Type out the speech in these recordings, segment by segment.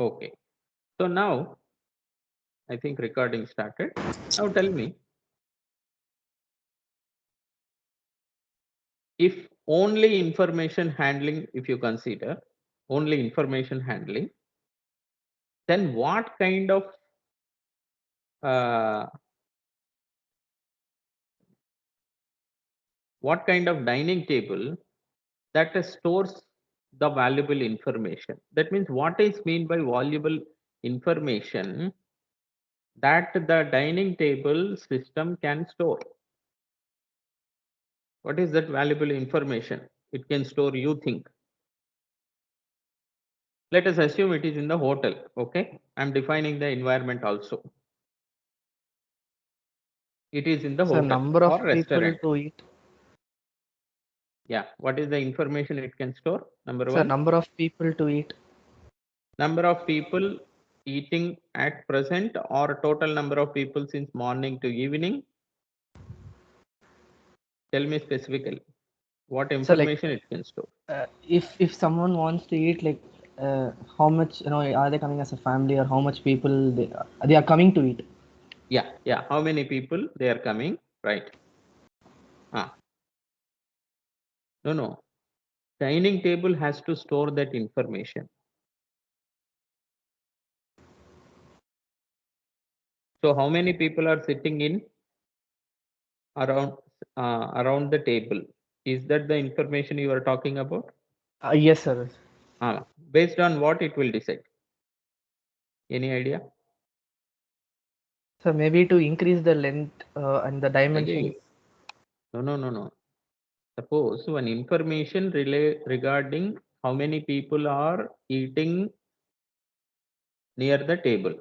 Okay. So now I think recording started. Now tell me, if only information handling, if you consider only information handling, then uh, what kind of dining table that stores the valuable information? That means what is mean by valuable information that the dining table system can store? What is that valuable information it can store, you think? Let us assume it is in the hotel. Okay, I'm defining the environment also. It is in the Sir, hotel number or of people restaurant. to eat. Yeah, what is the information it can store? Number Sir, one, number of people to eat. number of people eating at present, or total number of people since morning to evening. Tell me specifically what So like, information it can store. if someone wants to eat, like, how much, are they coming as a family, or how much people they are coming to eat? Yeah, how many people they are coming, right? No, dining table has to store that information. So how many people are sitting in around around the table? Is that the information you are talking about? Yes, sir. Based on what it will decide? Any idea? So maybe to increase the length and the dimensions. No. Suppose one information regarding how many people are eating near the table.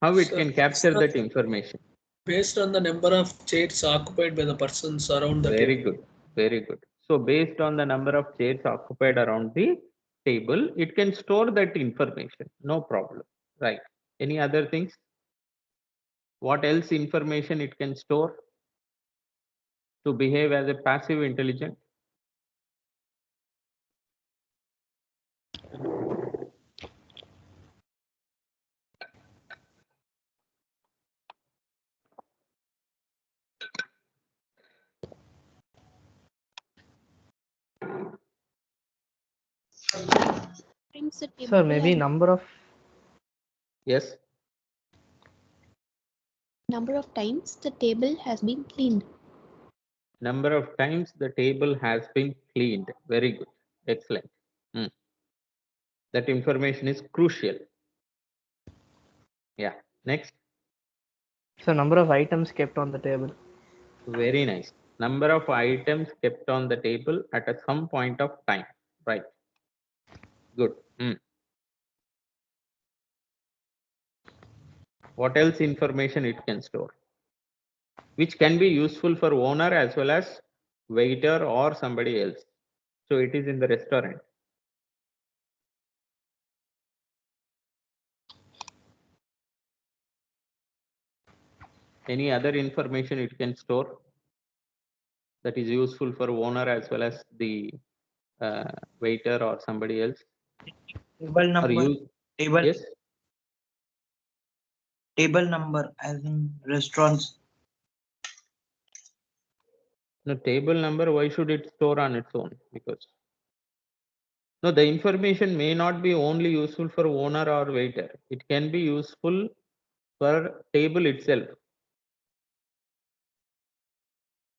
How it So can capture that information? based on the number of chairs occupied by the persons around the Very table. good, very good. So based on the number of chairs occupied around the table, it can store that information. No problem, right? Any other things? What else information it can store to behave as a passive intelligence? Sir, maybe number of. Yes. Number of times the table has been cleaned. Number of times the table has been cleaned. Very good. Excellent. That information is crucial. Yeah. Next. So number of items kept on the table. Very nice. Number of items kept on the table at some point of time. Right. Good. What else information it can store? Which can be useful for owner as well as waiter or somebody else. So it is in the restaurant. Any other information it can store that is useful for owner as well as the waiter or somebody else? Table number. Yes. Table number as in restaurants. No, table number, why should it store on its own? Because no, the information may not be only useful for owner or waiter. It can be useful for table itself.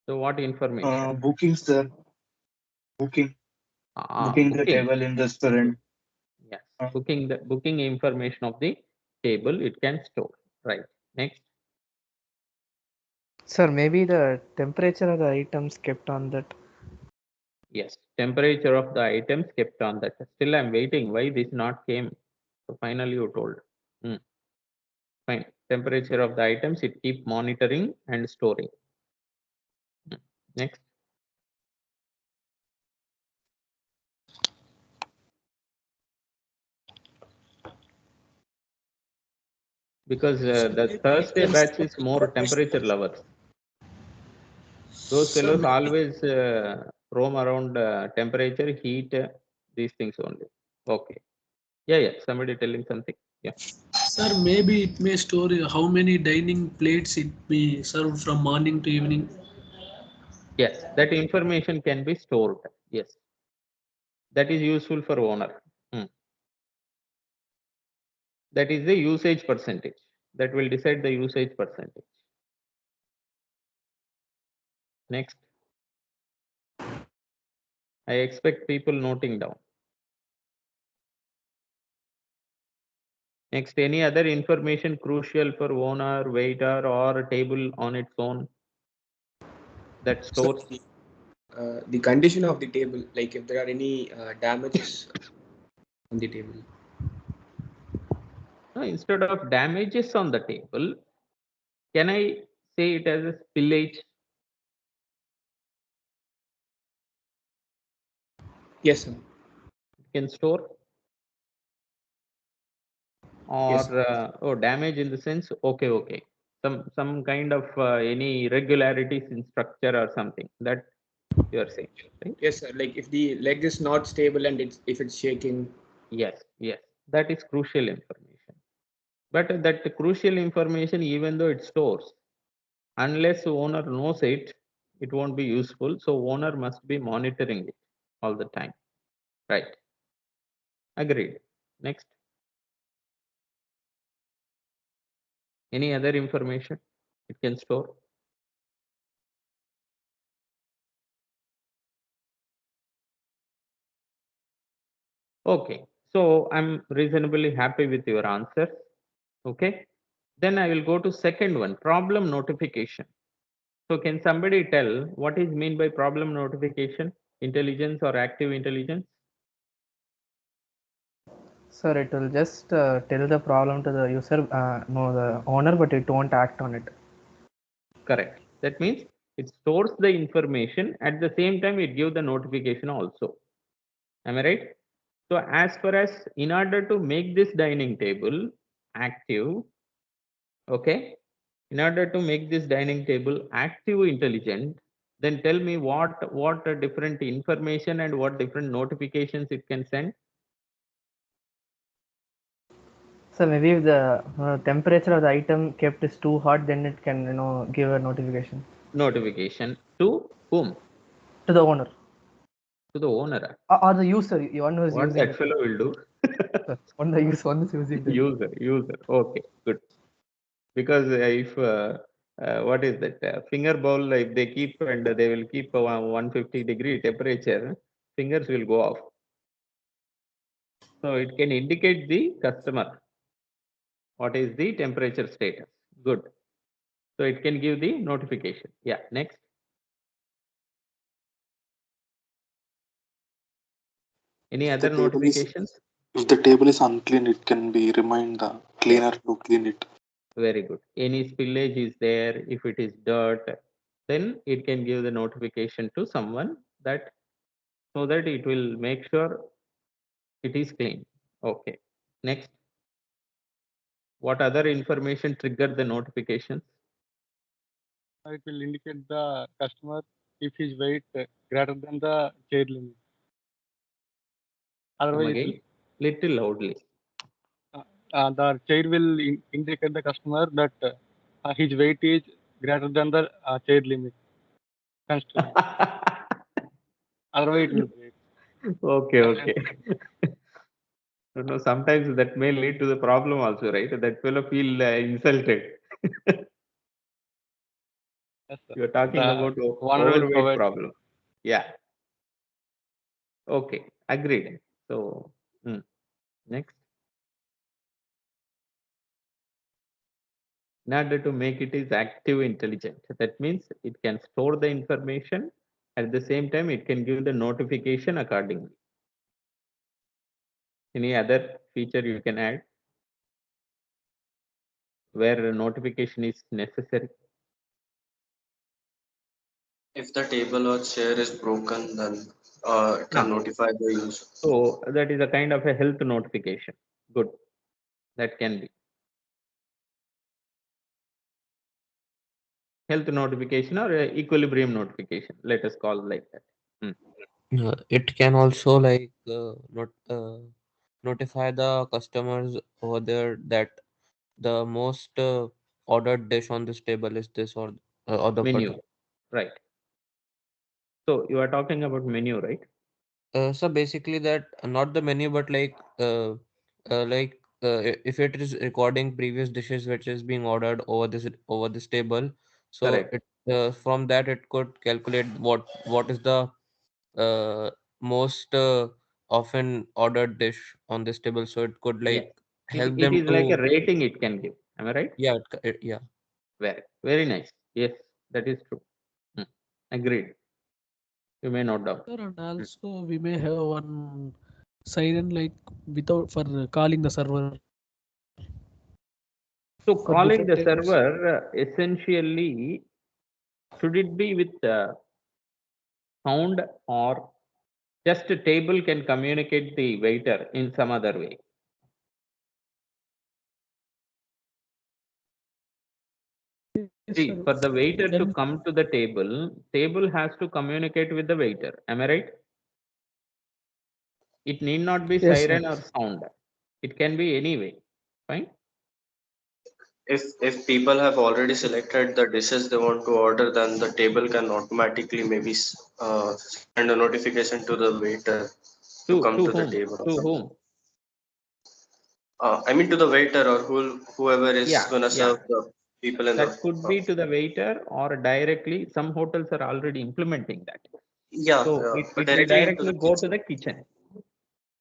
So what information? Booking, sir. Booking. Booking the table in the restaurant. Yes, booking information of the table it can store. Right. Next. Sir, maybe the temperature of the items kept on that. Yes, temperature of the items kept on that. Still I'm waiting. Why this not came? So finally you told. Fine. Temperature of the items it keep monitoring and storing. Next. Because the Thursday batch is more temperature lovers. Those fellows always roam around temperature, heat, these things only. Okay. Yeah, somebody telling something. Yeah. Sir, maybe it may store how many dining plates it may serve from morning to evening. Yes, that information can be stored. Yes, that is useful for owner. Hmm. That is the usage percentage. That will decide the usage percentage. Next, I expect people noting down. Next, any other information crucial for owner, waiter, or table on its own that So stores? the condition of the table, like if there are any damages on the table. No, instead of damages on the table, can I say it as a spillage? Yes, sir. Can store, or Yes, sir. damage in the sense, okay, some kind of any irregularities in structure or something that you are saying, right? Yes, sir. Like if the leg is not stable and if it's shaking. Yes, that is crucial information. But that crucial information, even though it stores, unless owner knows it, it won't be useful. So owner must be monitoring it all the time, right? Agreed. Next, any other information it can store? Okay, so I'm reasonably happy with your answer. Okay, then I will go to second one, problem notification. So can somebody tell what is mean by problem notification? Intelligence or active intelligence? Sir, it will just tell the problem to the user, no, the owner, but it won't act on it. Correct. That means it stores the information, at the same time it gives the notification also. Am I right? So as far as, in order to make this dining table active, okay, in order to make this dining table active intelligent, then tell me what different information and what different notifications it can send. So maybe if the temperature of the item kept is too hot, then it can give a notification Notification to whom? to the owner To the owner. or the user, one who is What using that it. fellow will do? Sir, one is using the User. Okay, good. Because if what is that finger bowl, if they keep and they will keep 150-degree temperature, fingers will go off. So it can indicate the customer what is the temperature status. Good. So it can give the notification. Yeah, next. Any If the other table is notifications? if the table is unclean, it can be remind the cleaner to clean it. Very good. Any spillage is there, if it is dirt, then it can give the notification to someone, that so that it will make sure it is clean. Okay. Next. What other information trigger the notifications? It will indicate the customer if his weight greater than the chair limit. Come Otherwise, again, little loudly. the chair will indicate the customer that his weight is greater than the chair limit constraint. Otherwise, it will break. Okay. No, sometimes that may lead to the problem also, right? That fellow feel insulted. Yes, sir. You are talking The about owner will overweight provide. problem. Yeah. Okay. Agreed. So, next. In order to make it is active intelligent, that means it can store the information, at the same time it can give the notification accordingly. Any other feature you can add where a notification is necessary? If the table or chair is broken, then it can Ah, notify the user. so that is a kind of a health notification. Good. That can be health notification or equilibrium notification. Let us call like that. It can also like not notify the customers over there that the most ordered dish on this table is this or the Menu, particular. right? So you are talking about menu, right? So basically that not the menu, but if it is recording previous dishes which is being ordered over this table, so Correct. it from that it could calculate what is the uh, most often ordered dish on this table. So it could Yes. like help It them is like a to rating it can give. Am I right? yeah. Very nice. Yes, that is true. Hmm. Agreed. You may note down. Sir, and Hmm. also we may have one siren like without for calling the server So for calling different the tables. server essentially, should it be with sound, or just a table can communicate the waiter in some other way? Yes, See, sir. for the waiter to Then come to the table has to communicate with the waiter. Am I right? It need not be yes, sir. siren or sound. It can be any way. Fine. If people have already selected the dishes they want to order, then the table can automatically maybe send a notification to the waiter to come to To the whom? table or To something. whom? I mean to the waiter or whoever is Yeah, gonna yeah. serve the people in the. That could be to the waiter or directly. Some hotels are already implementing that. Yeah, So it will directly into the directly go to kitchen. the kitchen.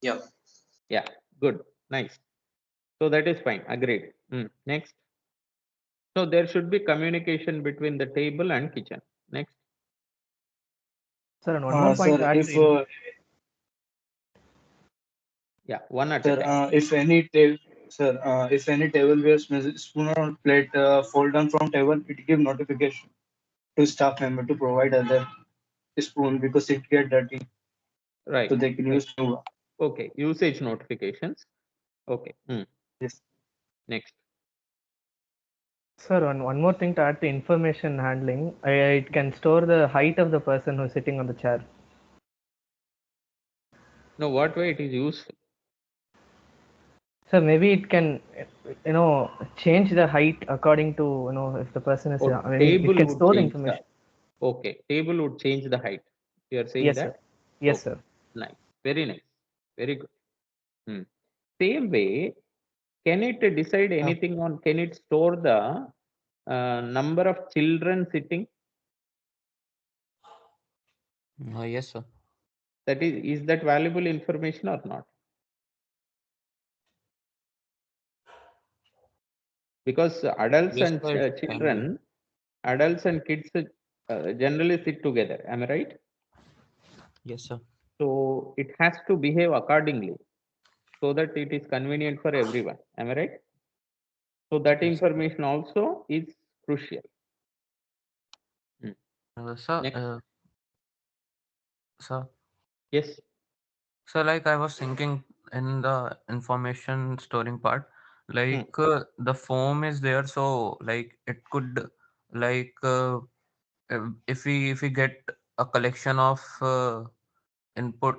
Yeah. Yeah, good. Nice. So that is fine. Agreed. Next. So there should be communication between the table and kitchen. Next. Sir, and one more point to Sir, add to if Yeah, one at a sir, time. if any table where spoon or plate fall down from table, it give notification to staff member to provide other spoon because it get dirty, Right. so they can Right. use new one. Okay. Usage notifications. Okay. Yes. Next. Sir, one more thing to add to information handling, it can store the height of the person who's sitting on the chair. Now, what way it is useful? So maybe it can, change the height according to, if the person is, Or maybe it table can would store the change the. information. Okay. Table would change the height. You are saying Yes, sir. that? Yes, Okay. sir. Nice. Very nice. Very good. Same way, can it decide anything on? Can it store the number of children sitting? Yes, sir. That is that valuable information or not? Because adults Yes, and sir, it can be. children, adults and kids generally sit together. Am I right? Yes, sir. So it has to behave accordingly so that it is convenient for everyone. Am I right? So that Yes. information also is crucial. Sir, Next. sir. Yes. So, like, I was thinking in the information storing part, like, the form is there, so like it could, like, if we get a collection of input,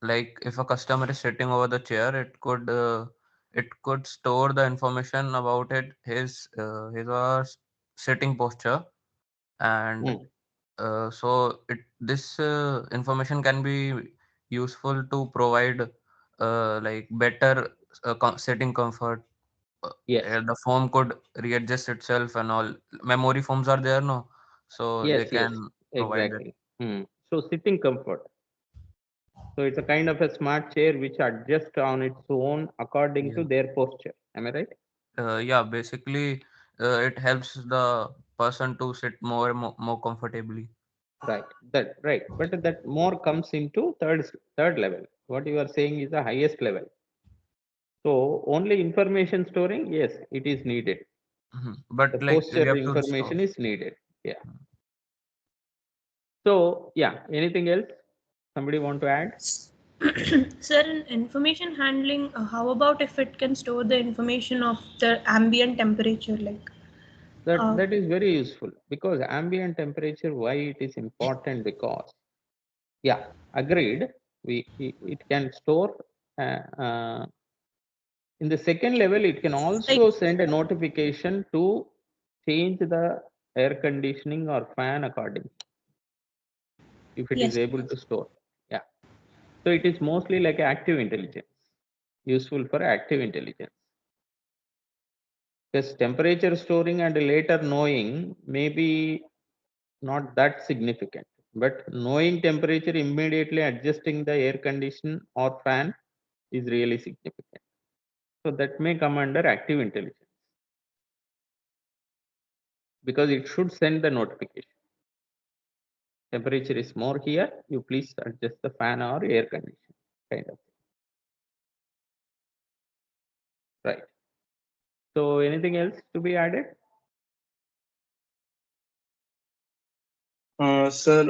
like if a customer is sitting over the chair, it could store the information about his or her sitting posture, and so this information can be useful to provide like better sitting comfort. Yes. The foam could readjust itself and all. Memory foams are there, no, so they Yes. Yes. can provide it. Exactly. So sitting comfort. So it's a kind of a smart chair which adjusts on its own according to Yeah, their posture. Am I right? yeah. Basically, it helps the person to sit more comfortably. Right. That right. But that more comes into third level. What you are saying is the highest level. So only information storing, yes, it is needed. The But like we posture have to information restore. is needed. Yeah. So yeah. Anything else? Somebody want to add? Sir, in information handling, how about if it can store the information of the ambient temperature, like That uh, that is very useful because ambient temperature. Why it is important? Because yeah, agreed. It can store. in the second level, it can also send a notification to change the air conditioning or fan accordingly, if it is Yes. able to store. Yeah. So it is mostly like active intelligence, useful for active intelligence. Because temperature storing and later knowing may be not that significant, but knowing temperature, immediately adjusting the air condition or fan is really significant. So that may come under active intelligence, because it should send the notification. Temperature is more here, you please adjust the fan or air condition, kind of thing. Right. So anything else to be added? Sir,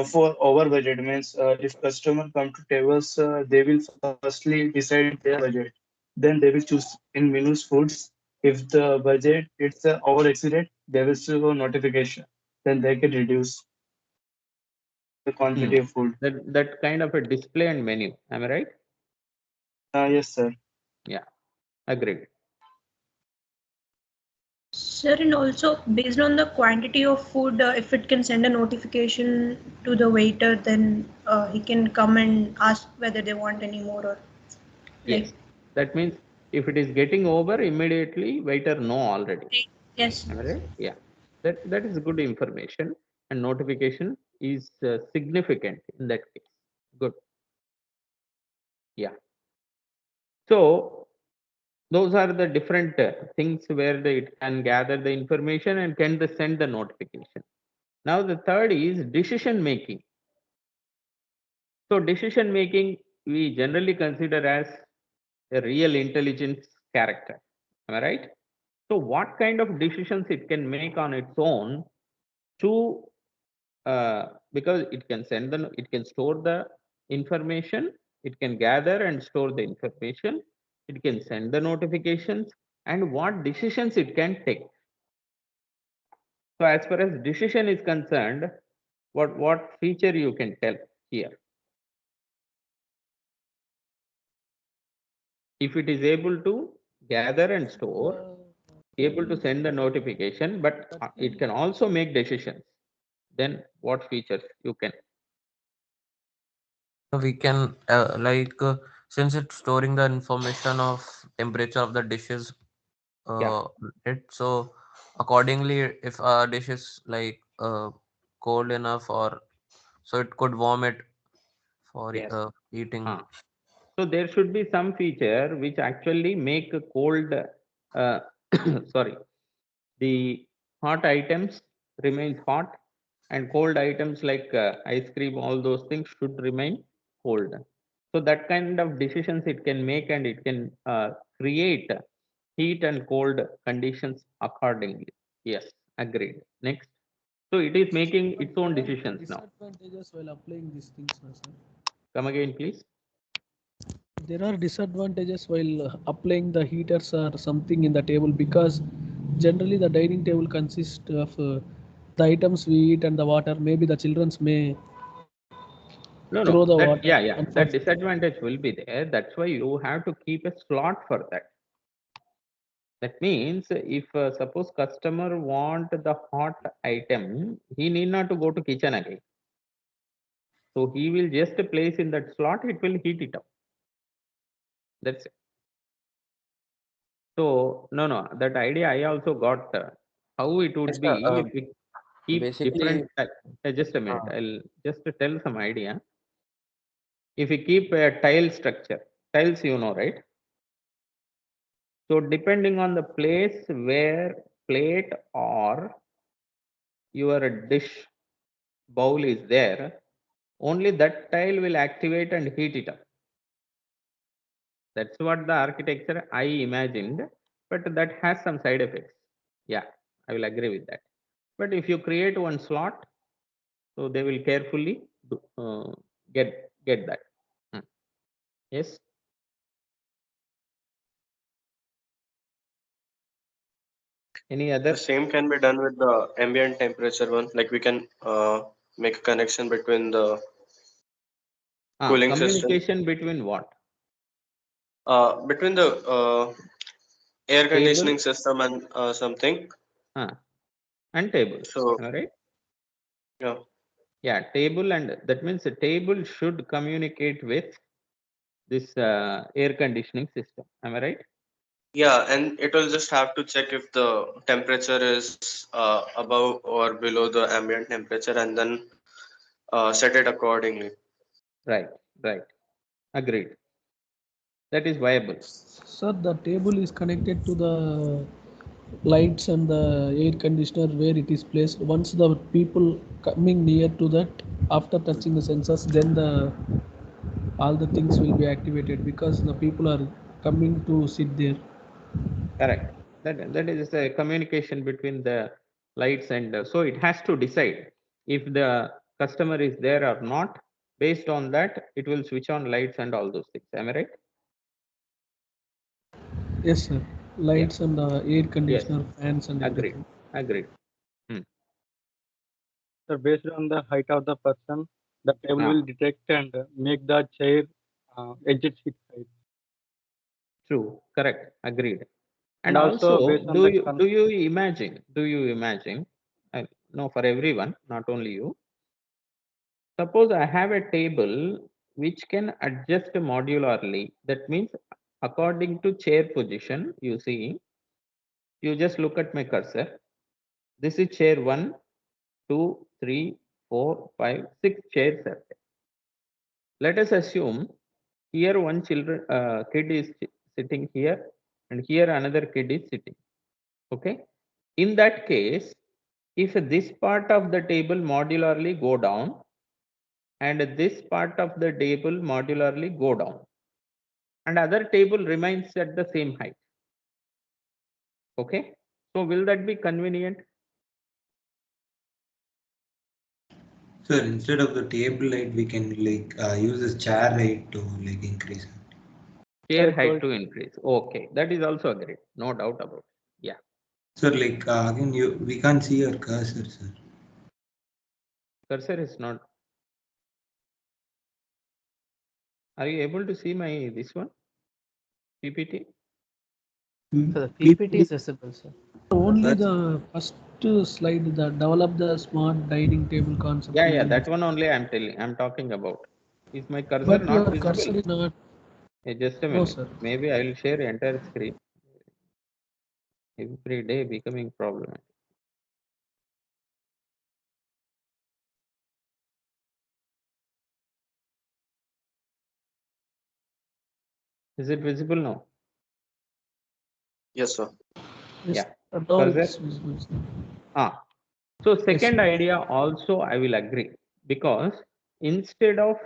for over budget means if customer come to tables, they will firstly decide their budget. Then they will choose in menus foods. If the budget it's over exceeded, they will show a notification. Then they can reduce the quantity of food. That kind of a display and menu. Am I right? Yes, sir. Yeah, agreed. Sir, and also based on the quantity of food, if it can send a notification to the waiter, then he can come and ask whether they want any more or like. Yes. That means if it is getting over, immediately waiter know already. Yes. Am I right? Yeah. That is good information, and notification is significant in that case. Good. Yeah. So those are the different things where it can gather the information and can send the notification. Now the third is decision making. So decision making we generally consider as a real intelligence character. Am I right? So what kind of decisions it can make on its own to because it can store the information, it can gather and store the information, it can send the notifications, and what decisions it can take. So as far as decision is concerned, what feature you can tell here? If it is able to gather and store, able to send the notification, but it can also make decisions, then what features you can? So we can since it's storing the information of temperature of the dishes, Yeah. so accordingly, if a dish is cold enough, or so it could warm it for Yes. eating. So there should be some feature which actually make a cold, sorry, the hot items remains hot, and cold items like ice cream, all those things should remain cold. So that kind of decisions it can make, and it can create heat and cold conditions accordingly. Yes, agreed. Next. So it is making its own decisions now. Disadvantages while applying these things, no, sir. Come again, please. There are disadvantages while applying the heaters or something in the table, because generally the dining table consists of the items we eat and the water. Maybe the childrens may No, throw no, the that, water. yeah, that disadvantage will be there. That's why you have to keep a slot for that. That means if suppose customer want the hot item, he need not to go to kitchen again. So he will just place in that slot, it will heat it up. That's it. So no, that idea I also got. How it would be if we keep different. Basically, Just a minute, I'll just tell some idea. If we keep a tile structure, tiles you know, right? So depending on the place where plate or your dish bowl is there, only that tile will activate and heat it up. That's what the architecture I imagined, but that has some side effects. Yeah, I will agree with that. But if you create one slot, so they will carefully get that. Hmm. Yes. Any The other? same can be done with the ambient temperature one. Like we can make a connection between the cooling system. Communication between what? Between the air Table. conditioning system and something. And table. So Am I right? yeah. Yeah, table, and that means a table should communicate with this air conditioning system. Am I right? Yeah, and it will just have to check if the temperature is above or below the ambient temperature, and then set it accordingly. Right, right. Agreed. That is viable. Sir, the table is connected to the lights and the air conditioner where it is placed. Once the people coming near to that, after touching the sensors, then the all the things will be activated because the people are coming to sit there. Correct. That is a communication between the lights, and so it has to decide if the customer is there or not. Based on that, it will switch on lights and all those things. Am I right? Yes, sir. Yeah. Lights and air Yes. conditioner, fans and Agreed. everything. Agreed. So based on the height of the person, the table Ah. will detect and make the chair exit its height. True. Correct. Agreed. And And also also, based on the do you imagine? Do you imagine? No, for everyone, not only you. Suppose I have a table which can adjust modularly. That means according to chair position, you see, you just look at my cursor. This is chair 1, 2, 3, 4, 5, 6 chairs are there. Let us assume here one kid is sitting here, and here another kid is sitting. Okay. In that case, if this part of the table modularly go down, and this part of the table modularly go down, and other table remains at the same height. Okay. So will that be convenient? So instead of the table height, we can use this chair height to increase it. Chair height to increase. Okay. That is also great. No doubt about it. Yeah. Sir, again, we can't see your cursor, sir. Cursor is not. Are you able to see my this one? PPT? So the PPT is visible, sir. Only the first slide, the develop the smart dining table concept. Yeah, yeah, that one only I'm talking about. Is my cursor But not your visible? cursor is not. Just a No, minute. sir. Maybe I will share entire screen. Every day becoming problem. Is it visible now? Yes, sir. Yes, Yeah. now Cursor? it's visible, sir. So second idea also I will agree, because instead of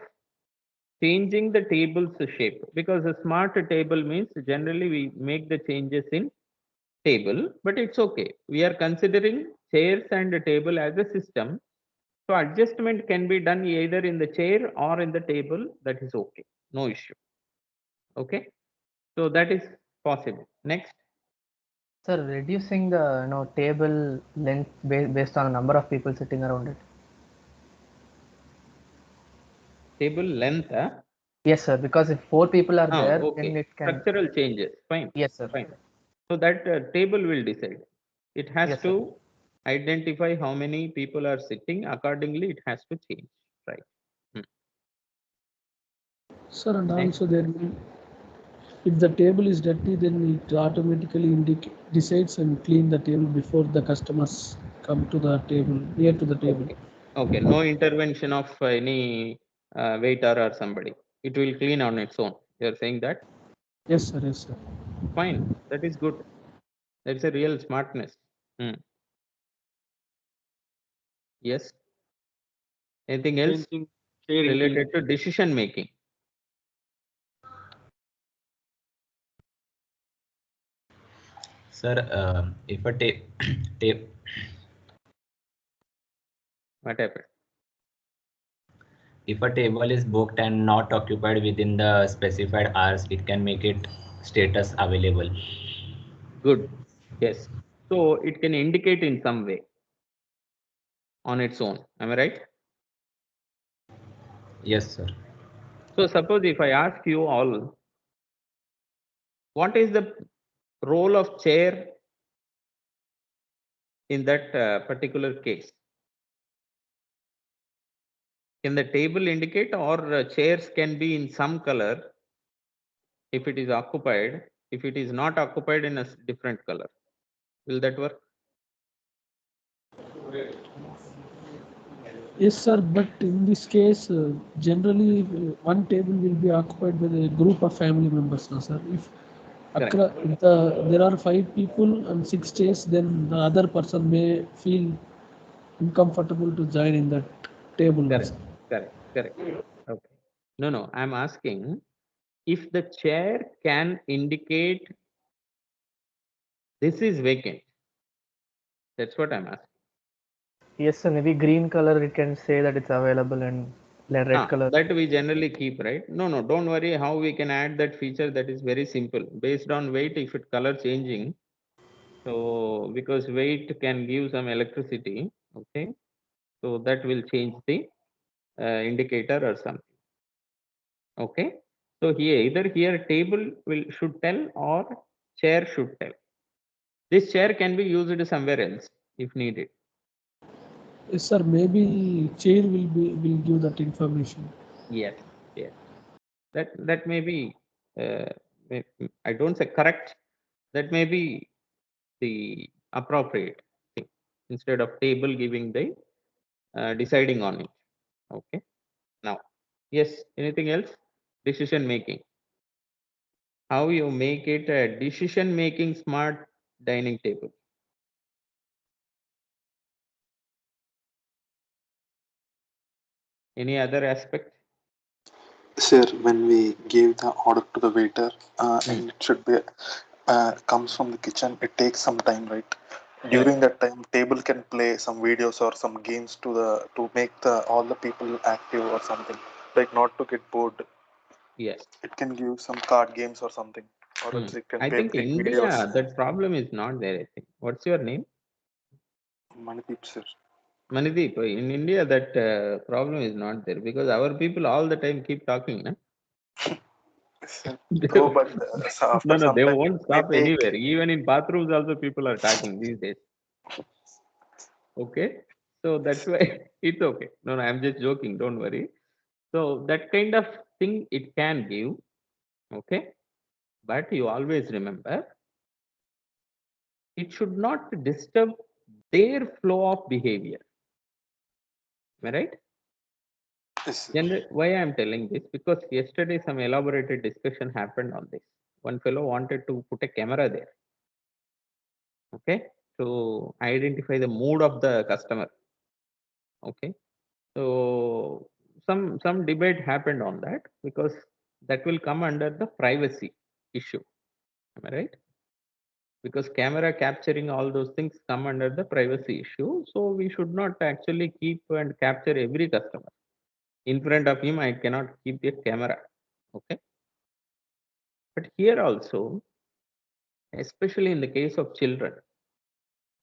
changing the table's shape, because a smart table means generally we make the changes in table, but it's okay. We are considering chairs and a table as a system. So adjustment can be done either in the chair or in the table. That is okay. No issue. Okay. So that is possible. Next. Sir, reducing the table length based on the number of people sitting around it. Table length. Yes, sir. Because if 4 people are there, Okay. then it can. Structural changes. Fine. Yes, sir. Fine. So that table will decide. It has Yes, to identify how many people are sitting. Accordingly, it has to change. Right. Sir, and Next. also there will, if the table is dirty, then it automatically decides and clean the table before the customers come to the table, near to the table. Okay. Okay. No intervention of any waiter or somebody. It will clean on its own. You are saying that? Yes, sir. Yes, sir. Fine. That is good. That's a real smartness. Yes. Anything else changing chair related inclination. to decision making? Sir, if a tape What happened? if a table is booked and not occupied within the specified hours, it can make it status available. Good. Yes. So it can indicate in some way on its own. Am I right? Yes, sir. So suppose if I ask you all, What is the role of chair in that particular case? Can the table indicate, or chairs can be in some color if it is occupied, if it is not occupied in a different color? Will that work? Yes, sir. But in this case, generally one table will be occupied by a group of family members, no, sir. Correct. If there are 5 people and 6 chairs, then the other person may feel uncomfortable to join in that table, no, Correct. sir. Correct. Correct. Okay. No, I'm asking if the chair can indicate this is vacant. That's what I'm asking. Yes, sir. Maybe green color it can say that it's available, and red color. That we generally keep, right? No, don't worry how we can add that feature. That is very simple. Based on weight, if it color changing, so because weight can give some electricity, okay, so that will change the indicator or something. Okay, so here table should tell or chair should tell. This chair can be used somewhere else if needed. Yes, sir. Maybe chair will give that information. Yes, yes. That may be. Uh, I don't say correct. That may be the appropriate thing instead of table giving the deciding on it. Okay. Now, yes. Anything else? Decision making. How you make it a decision making smart dining table. Any other aspect? Sir, when we give the order to the waiter, and it should be comes from the kitchen, it takes some time, right? During that time, table can play some videos or some games to make the all the people active or something, like not to get bored. Yes. It can give some card games or something, or else it can I play think click videos. India, that problem is not there. I think. What's your name? Manipip, sir. Manideep. In India, that problem is not there because our people all the time keep talking. Na? True, but after No, some they time won't it may stop take. anywhere. Even in bathrooms, also people are talking these days. Okay, so that's why it's okay. No, I'm just joking. Don't worry. So that kind of thing it can give. Okay, but you always remember it should not disturb their flow of behavior. Am I right? Yes, Why I'm telling this? Because yesterday some elaborated discussion happened on this. One fellow wanted to put a camera there, okay, to identify the mood of the customer. Okay, so some debate happened on that because that will come under the privacy issue. Am I right? Because camera capturing all those things come under the privacy issue. So we should not actually keep and capture every customer. In front of him, I cannot keep a camera. Okay. But here also, especially in the case of children,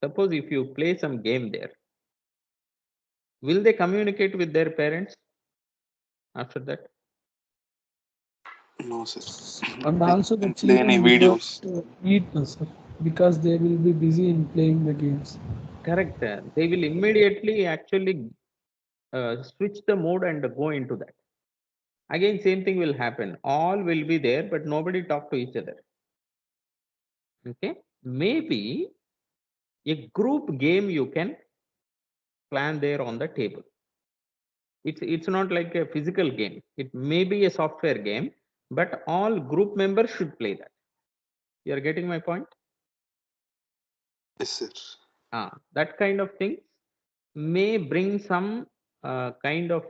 suppose if you play some game there, will they communicate with their parents after that? No, sir. And Like also the can play any children will not videos. eat, no, sir, because they will be busy in playing the games. Correct. They will immediately actually switch the mode and go into that. Again, same thing will happen. All will be there, but nobody talk to each other. Okay. Maybe a group game you can plan there on the table. It's not like a physical game. It may be a software game, but all group members should play that. You are getting my point? Yes, sir. That kind of thing may bring some kind of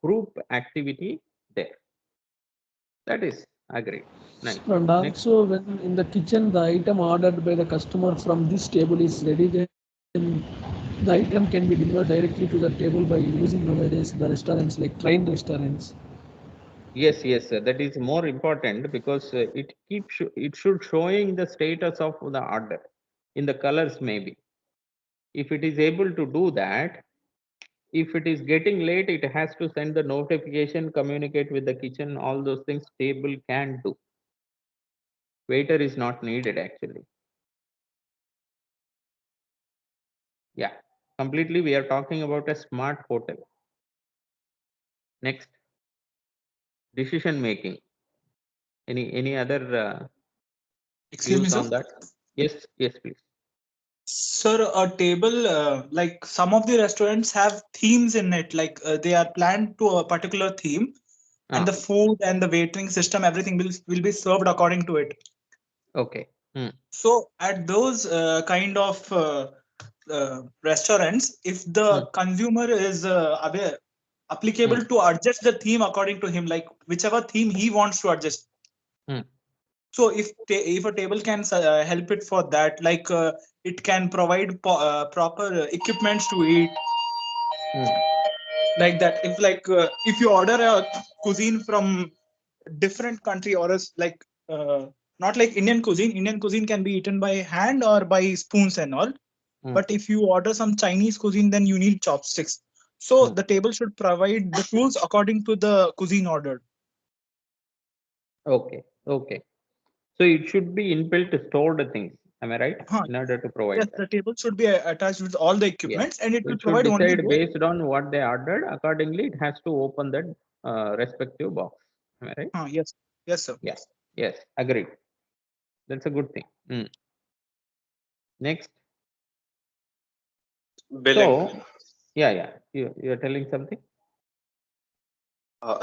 group activity there. That is agreed. Nice. And Next. also when in the kitchen the item ordered by the customer from this table is ready, then the item can be delivered directly to the table by using nowadays the restaurants like train restaurants. Yes, sir. That is more important because it should showing the status of the order in the colors maybe. If it is able to do that, if it is getting late, it has to send the notification, communicate with the kitchen, all those things table can do. Waiter is not needed actually. Yeah, completely we are talking about a smart hotel. Next, decision making. Any other Excuse me, views sir. on that? Yes, yes, please. Sir, a table, like some of the restaurants have themes in it, like they are planned to a particular theme, and Ah, the food and the waitering system, everything will be served according to it. okay. Hmm. So at those kind of restaurants, if Hmm. the consumer is aware, applicable Hmm. to adjust the theme according to him, like whichever theme he wants to adjust. Hmm. So if a table can help it for that, like it can provide proper equipments to eat, Hmm. like that. If like if you order a cuisine from different country, or else like not like Indian cuisine. Indian cuisine can be eaten by hand or by spoons and all. Hmm. But if you order some Chinese cuisine, then you need chopsticks. So Hmm. the table should provide the tools according to the cuisine ordered. Okay, okay. So it should be inbuilt stored things. Am I right? Huh. In order to Yes, provide that. the table should be attached with all the Yes. equipments, and it will It should provide only decide those. based on what they ordered. Accordingly, it has to open that respective box. Am I right? Yes, yes, sir. Yes. Yes. Agreed. That's a good thing. Hmm. Next. Billing. So, yeah. You're telling something?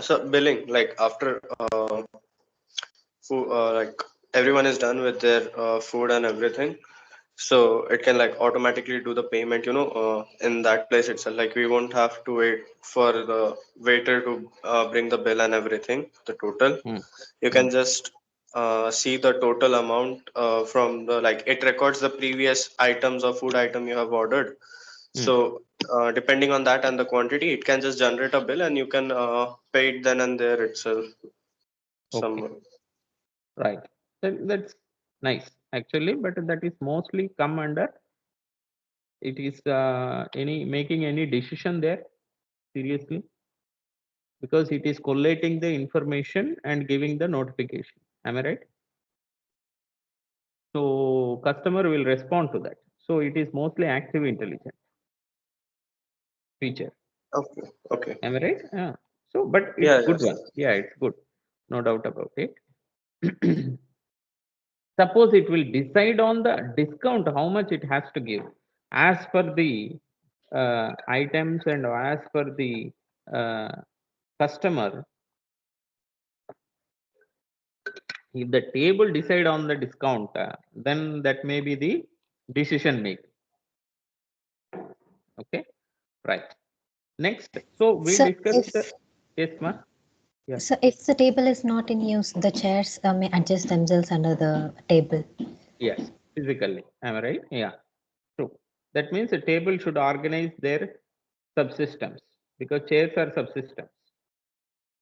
So billing, like after food, like everyone is done with their food and everything, so it can like automatically do the payment, in that place itself. Like we won't have to wait for the waiter to bring the bill and everything, the total. Hmm. You can just see the total amount from the, like it records the previous items or food item you have ordered. Hmm. So depending on that and the quantity, it can just generate a bill and you can pay it then and there itself. Okay. Some Right. That's nice actually, but that is mostly come under it is any making any decision there seriously, because it is collating the information and giving the notification. Am I right? So customer will respond to that. So it is mostly active intelligence feature. okay, okay, Am I right? Yeah. So, but it's yeah, good yes. one. Yeah, it's good. No doubt about it. Suppose it will decide on the discount how much it has to give as per the items and as per the uh, customer. If the table decide on the discount, then that may be the decision making. Okay, right. Next, so we So discussed. if Yes, ma. Yeah. so if the table is not in use, the chairs may adjust themselves under the table. Yes, physically. Am I right? Yeah. True. That means a table should organize their subsystems because chairs are subsystems.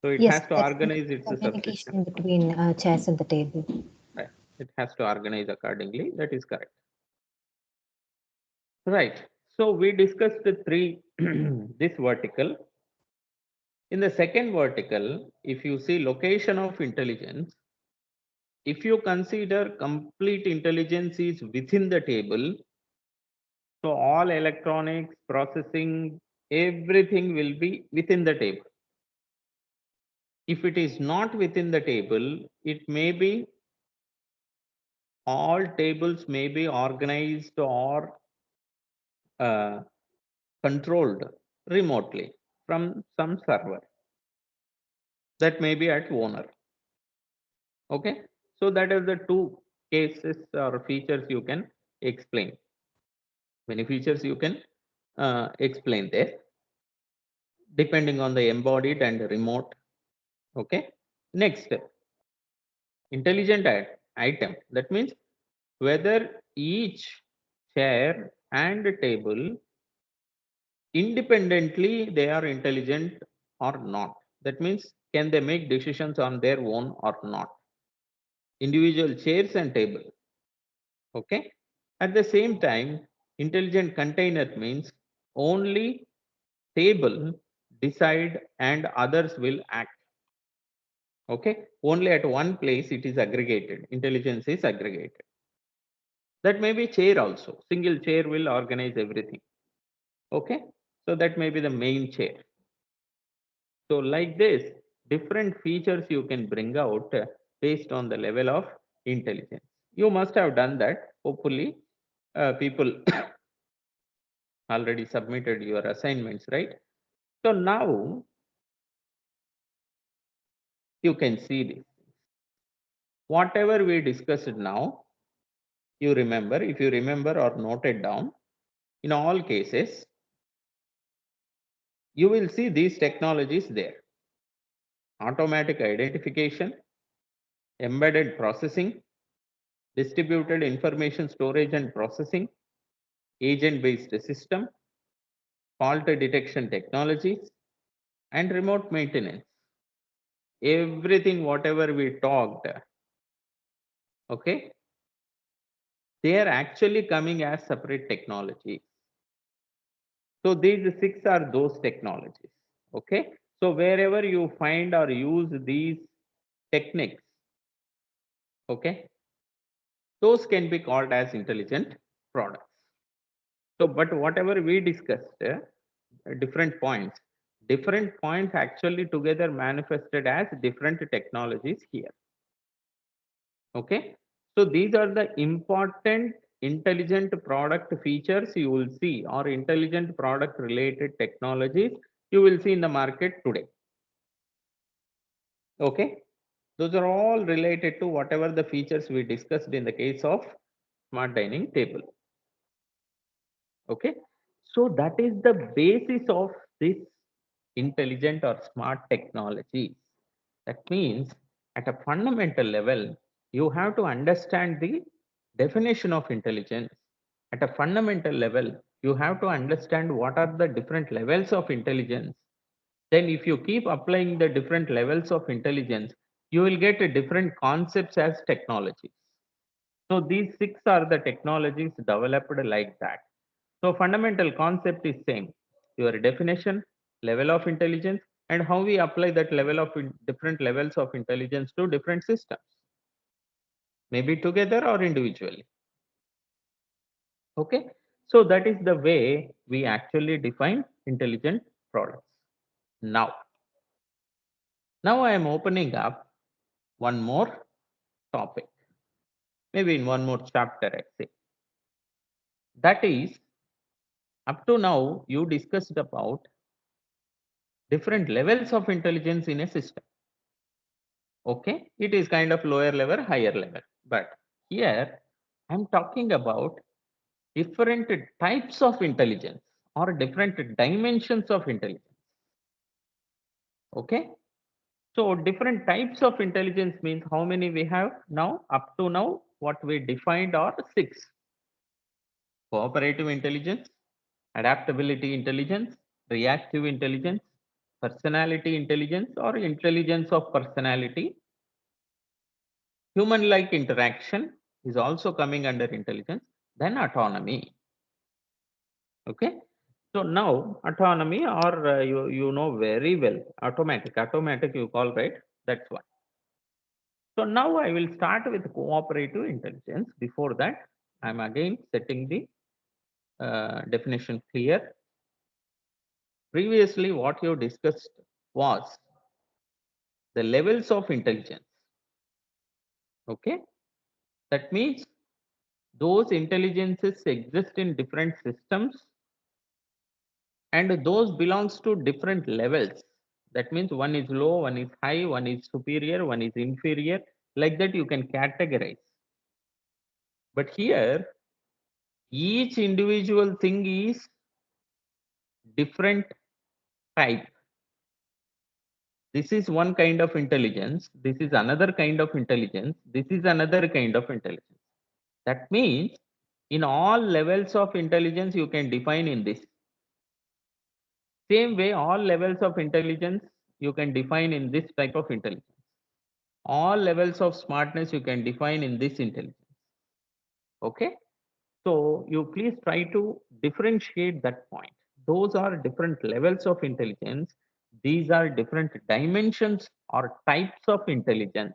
So it Yes, has to there can organize its be subsystem. communication between chairs at the table. Right. It has to organize accordingly. That is correct. Right. So we discussed the three this vertical. In the second vertical, if you see location of intelligence, if you consider complete intelligence is within the table, so all electronics, processing, everything will be within the table. If it is not within the table, it may be all tables may be organized or uh, controlled remotely from some server that may be at owner. Okay, so that is the two cases or features you can explain. Many features you can explain there depending on the embodied and remote. Okay, next, intelligent item. That means whether each chair and table independently they are intelligent or not. That means can they make decisions on their own or not. Individual chairs and table. Okay. At the same time, intelligent container means only table decide and others will act. Okay, only at one place it is aggregated. Intelligence is aggregated. That may be chair also. Single chair will organize everything. Okay, so that may be the main chair. So like this, different features you can bring out based on the level of intelligence. You must have done that. Hopefully, people already submitted your assignments, right? So now you can see this. Whatever we discussed now, you remember, if you remember or noted down, in all cases, you will see these technologies there. Automatic identification, embedded processing, distributed information storage and processing, agent-based system, fault detection technologies, and remote maintenance. Everything, whatever we talked, okay, they are actually coming as separate technologies. So these six are those technologies. Okay. So wherever you find or use these techniques, okay, those can be called as intelligent products. So, but whatever we discussed, different points actually together manifested as different technologies here. Okay. So these are the important intelligent product features you will see, or intelligent product related technologies you will see in the market today. Okay. Those are all related to whatever the features we discussed in the case of smart dining table. Okay. So that is the basis of this intelligent or smart technology. That means at a fundamental level, you have to understand the definition of intelligence. At a fundamental level, you have to understand what are the different levels of intelligence. Then if you keep applying the different levels of intelligence, you will get a different concepts as technologies. So these six are the technologies developed like that. So fundamental concept is same. Your definition, level of intelligence, and how we apply that level of different levels of intelligence to different systems, maybe together or individually. Okay. So that is the way we actually define intelligent products. Now I am opening up one more topic, maybe in one more chapter, I say. That is, up to now, you discussed about different levels of intelligence in a system. Okay, it is kind of lower level, higher level. But here, I'm talking about different types of intelligence or different dimensions of intelligence. Okay, so different types of intelligence means how many we have now? Up to now, what we defined are six: cooperative intelligence, adaptability intelligence, reactive intelligence, personality intelligence or intelligence of personality, human like interaction is also coming under intelligence, then autonomy. Okay. So now autonomy, or you know very well, automatic you call, right? That's one. So now I will start with cooperative intelligence. Before that, I'm again setting the definition clear. Previously, what you discussed was the levels of intelligence. Okay. That means those intelligences exist in different systems and those belongs to different levels. That means one is low, one is high, one is superior, one is inferior. Like that you can categorize. But here, each individual thing is different type. This is one kind of intelligence. This is another kind of intelligence. This is another kind of intelligence. That means in all levels of intelligence you can define in this. Same way, all levels of intelligence you can define in this type of intelligence. All levels of smartness you can define in this intelligence. Okay. So you please try to differentiate that point. Those are different levels of intelligence. These are different dimensions or types of intelligence.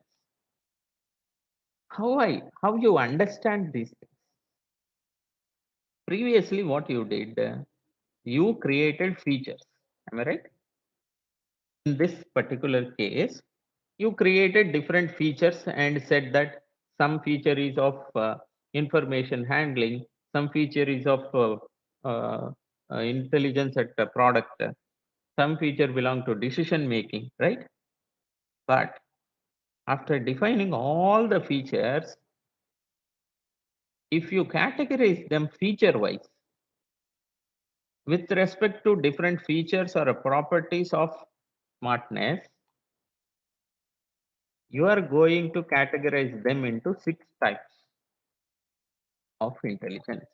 How you understand these things? Previously, what you did, you created features. Am I right? In this particular case, you created different features and said that some feature is of information handling, some feature is of intelligence at the product, some feature belong to decision making, right? But after defining all the features, if you categorize them feature wise with respect to different features or properties of smartness, you are going to categorize them into 6 types of intelligence.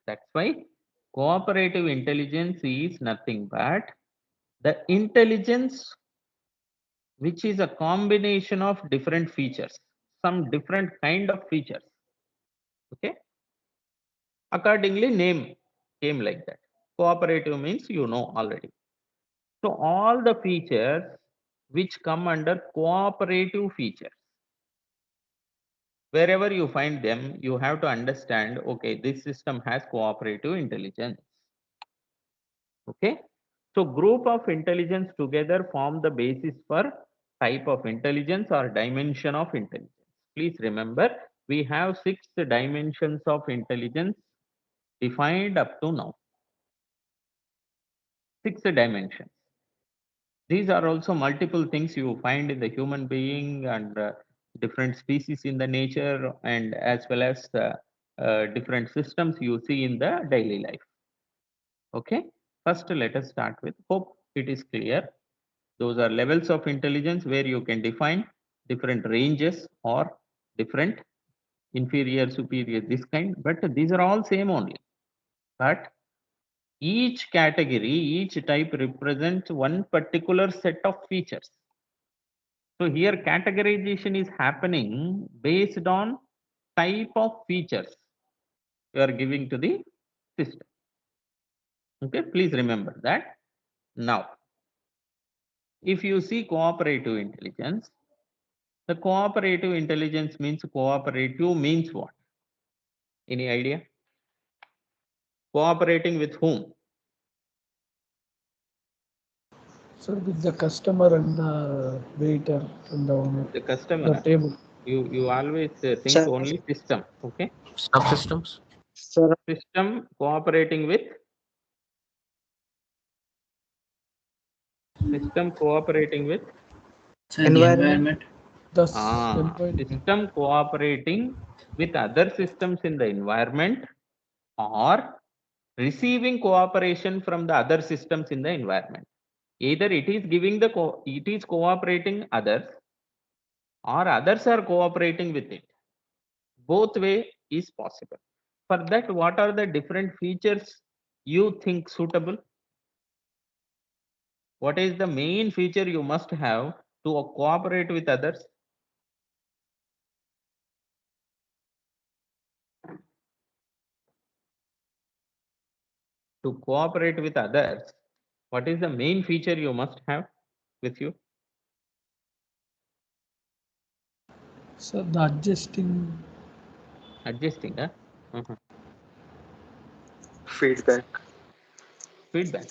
That's why cooperative intelligence is nothing but the intelligence which is a combination of different features, some different kind of features. Okay. Accordingly, name came like that. Cooperative means you know already. So all the features which come under cooperative features, wherever you find them, you have to understand, okay, this system has cooperative intelligence. Okay. So group of intelligence together form the basis for type of intelligence or dimension of intelligence. Please remember, we have 6 dimensions of intelligence defined up to now. 6 dimensions. These are also multiple things you find in the human being and different species in the nature, and as well as different systems you see in the daily life. Okay. First, let us start with, hope it is clear. Those are levels of intelligence where you can define different ranges or different inferior, superior, this kind, but these are all same only. But each category, each type represents one particular set of features. So here categorization is happening based on type of features you are giving to the system. Okay, please remember that. Now, if you see cooperative intelligence, the cooperative intelligence means cooperative means what? Any idea? Cooperating with whom? So with the customer and the waiter and the owner, The the customer. table. You always think Sir, only system. Okay. Subsystems. sir, System cooperating with system cooperating with So the environment. environment. Thus, employee. system cooperating with other systems in the environment, or receiving cooperation from the other systems in the environment. Either it is giving the it is cooperating others, or others are cooperating with it. Both way is possible. For that, what are the different features you think suitable? What is the main feature you must have to cooperate with others? To cooperate with others, what is the main feature you must have with you? So the adjusting. Adjusting, huh? Mhm. Feedback. Feedback.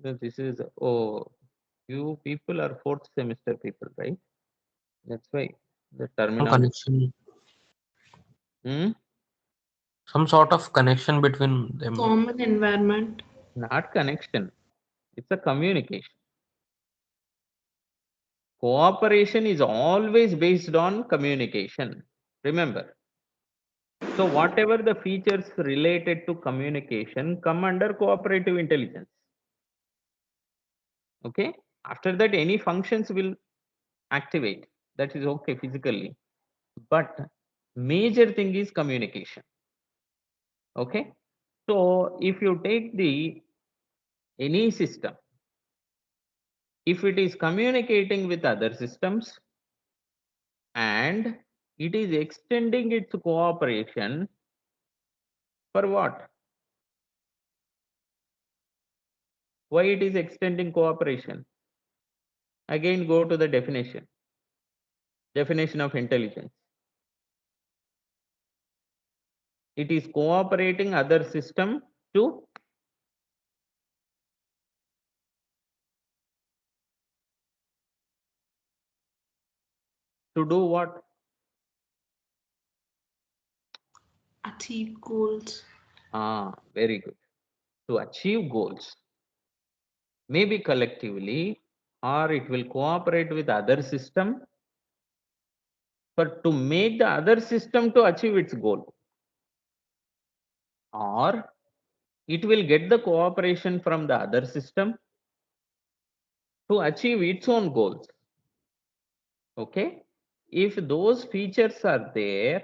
So this is, oh, you people are fourth semester people, right? That's why the Some terminology. connection, Hmm? some sort of connection between them. Common environment. Not connection. It's a communication. Cooperation is always based on communication. Remember. So whatever the features related to communication come under cooperative intelligence. Okay. After that, any functions will activate. That is okay physically. But major thing is communication. Okay. So if you take the any system, if it is communicating with other systems and it is extending its cooperation for what? Why it is extending cooperation? Again, go to the definition. Definition of intelligence. It is cooperating other system to do what? Achieve goals. Very good. To achieve goals, maybe collectively, or it will cooperate with other system for to make the other system to achieve its goal, or it will get the cooperation from the other system to achieve its own goals. Okay, if those features are there,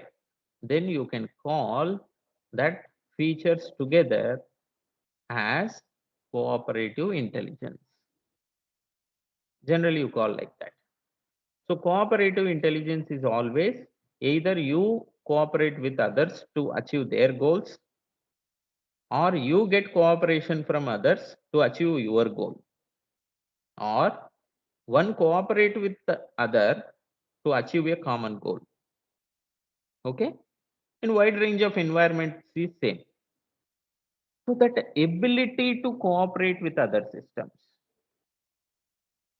then you can call that features together as cooperative intelligence. Generally you call like that. So cooperative intelligence is always either you cooperate with others to achieve their goals, or you get cooperation from others to achieve your goal, or one cooperate with the other to achieve a common goal. Okay, in wide range of environments is same. So that ability to cooperate with other systems,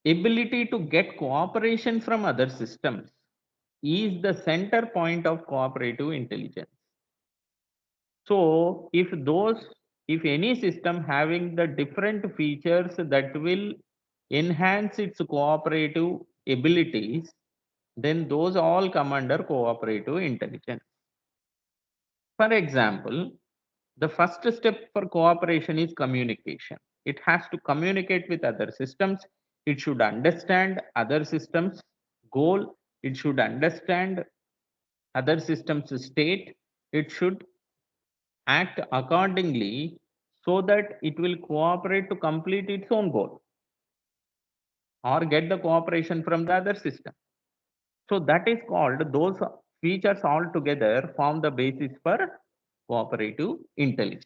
ability to get cooperation from other systems is the center point of cooperative intelligence. So if any system having the different features that will enhance its cooperative abilities, then those all come under cooperative intelligence. For example, the first step for cooperation is communication. It has to communicate with other systems. It should understand other systems' goal. It should understand other systems' state. It should act accordingly so that it will cooperate to complete its own goal or get the cooperation from the other system. So that is called, those features all together form the basis for cooperative intelligence.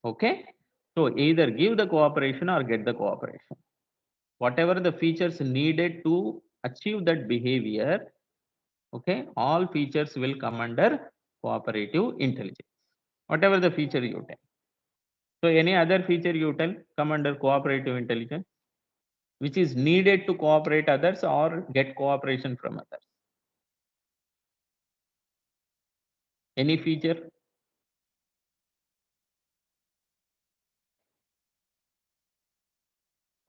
Okay, so either give the cooperation or get the cooperation. Whatever the features needed to achieve that behavior, okay, all features will come under cooperative intelligence. Whatever the feature you take. So any other feature you tell come under cooperative intelligence, which is needed to cooperate others or get cooperation from others. Any feature?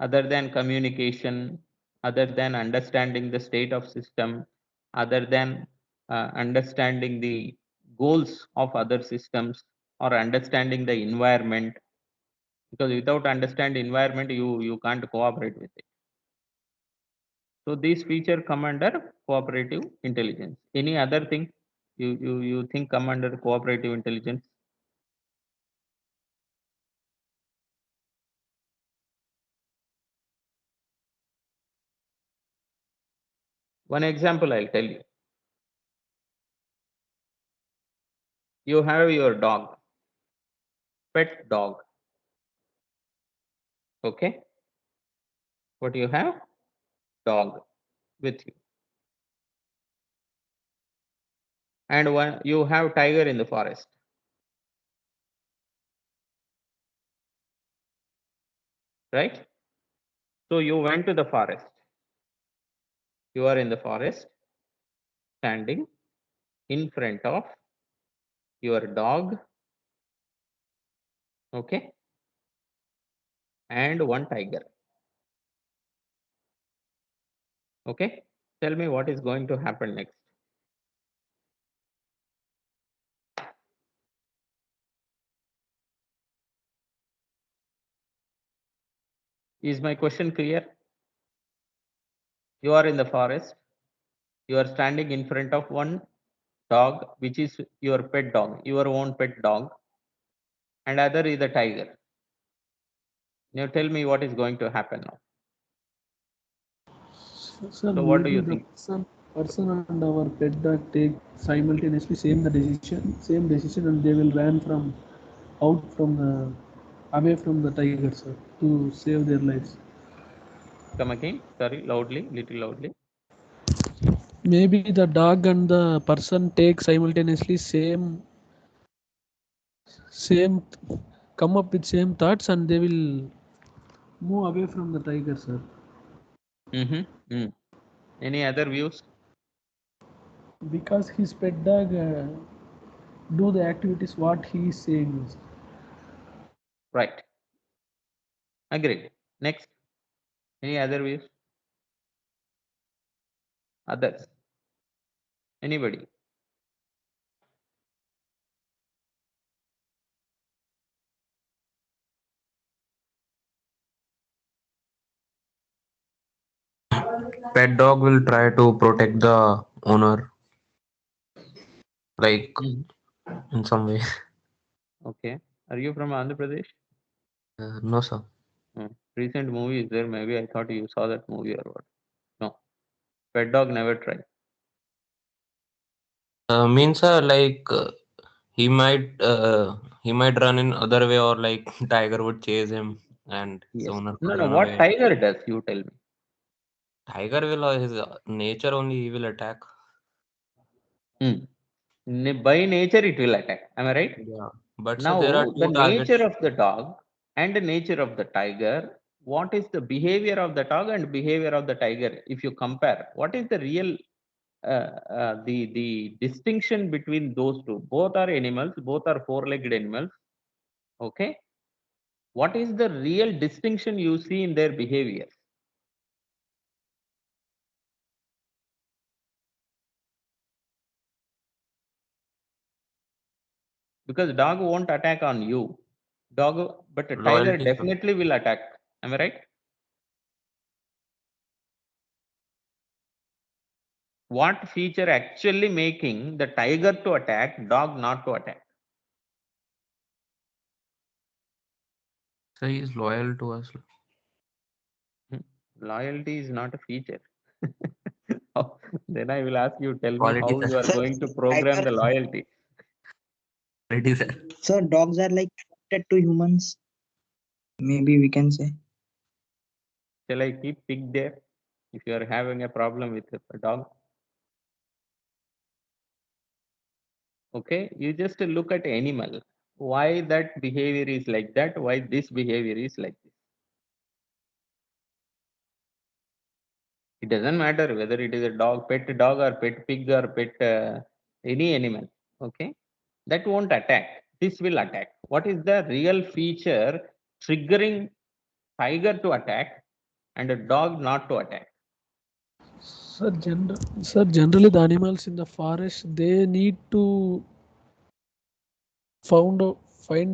Other than communication, other than understanding the state of system, other than understanding the goals of other systems or understanding the environment, because without understanding environment you can't cooperate with it. So these feature come under cooperative intelligence. Any other thing you think come under cooperative intelligence? One example I'll tell you. You have your dog, pet dog. Okay. What you have? Dog with you. And one you have tiger in the forest. Right? So you went to the forest. You are in the forest, standing in front of your dog. Okay. And one tiger. Okay. Tell me what is going to happen next. Is my question clear? You are in the forest. You are standing in front of one dog, which is your pet dog, your own pet dog, and other is a tiger. Now tell me what is going to happen now. Sir, So what do maybe you the think? person and our pet dog take simultaneously same decision, and they will run from out from the away from the tiger, sir, to save their lives. Come again. Sorry, loudly, little loudly. Maybe the dog and the person take simultaneously same come up with same thoughts and they will move away from the tiger, sir. Any other views? Because his pet dog do the activities what he is saying. Right. Agreed. Next. Any other views? Others? Anybody? Pet dog will try to protect the owner, like in some way. Okay. Are you from Andhra Pradesh? No, sir. Recent movie is there. Maybe I thought you saw that movie or what. No. Pet dog never tried. Means like he might run in other way, or like tiger would chase him and his Yes. owner No, could no. run What away. tiger does? You tell me. Tiger will his nature only he will attack. By nature, it will attack. Am I right? Yeah, but so there are Now, the two targets. nature of the dog and the nature of the tiger, what is the behavior of the dog and behavior of the tiger? If you compare, what is the real the distinction between those two? Both are animals, both are four-legged animals. Okay, what is the real distinction you see in their behavior? Because dog won't attack on you, but a tiger Loyalty, sir. definitely will attack. Am I right? What feature actually making the tiger to attack, dog not to attack? So he is loyal to us. Loyalty is not a feature. Then I will ask you, tell me Quality, how sir. you are Sir, going to program the tigers, loyalty. Quality, sir. sir, dogs are like connected to humans. Maybe we can say. Shall I keep pig there if you are having a problem with a dog? Okay, you just look at animal. Why that behavior is like that? Why this behavior is like this? It doesn't matter whether it is a pet dog or pet pig or pet any animal. Okay, that won't attack. This will attack. What is the real feature triggering tiger to attack and a dog not to attack? Sir, generally the animals in the forest they need to find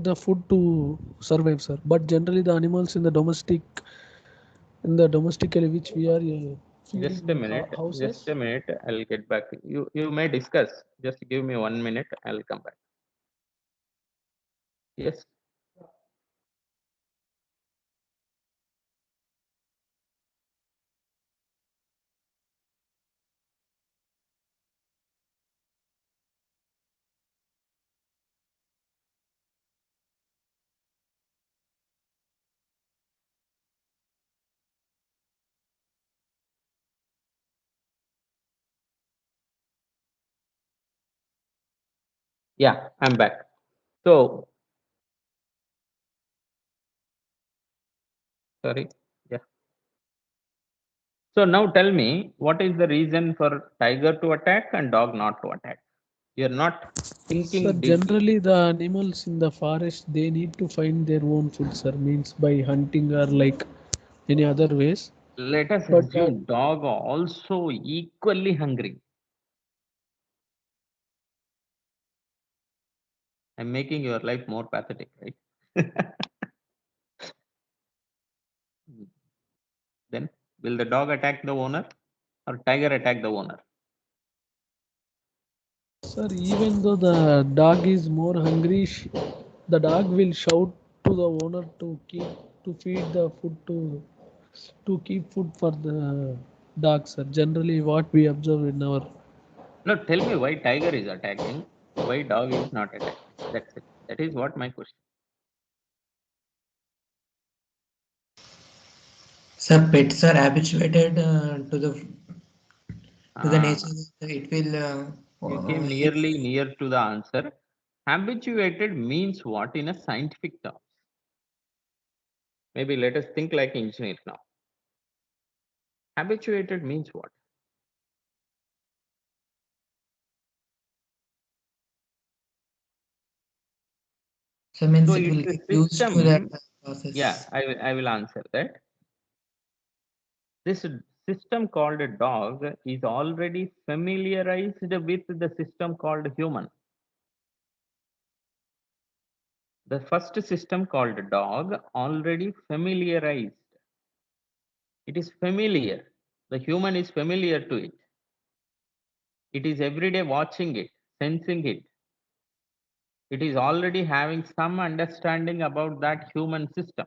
the food to survive, sir. But generally the animals in the domestically which we are feeding Just a in minute. Just houses. a minute. I'll get back. You may discuss. Just give me 1 minute. I'll come back. Yes. Yeah, I'm back. So sorry. Yeah. So now tell me, what is the reason for tiger to attack and dog not to attack? You're not Sir, thinking deeply. generally the animals in the forest they need to find their own food, sir. Means by hunting or like any other ways. Let us But assume dog also equally hungry. I'm making your life more pathetic, right? Then will the dog attack the owner or tiger attack the owner? sir, even though the dog is more hungry, the dog will shout to the owner to feed the food to keep food for the dog, sir. Generally, what we observe in our No, tell me why tiger is attacking, why dog is not attacking. That's it. That is what my question. So pets are habituated to the Ah, nature. It will. you came near to the answer. Habituated means what in a scientific term? Maybe let us think like engineer now. Habituated means what? So means So it will it's get a used to that system. Yeah, process. I will answer that. This system called a dog is already familiarized with the system called human. The first system called dog already familiarized. It is familiar. The human is familiar to it. It is every day watching it, sensing it. It is already having some understanding about that human system.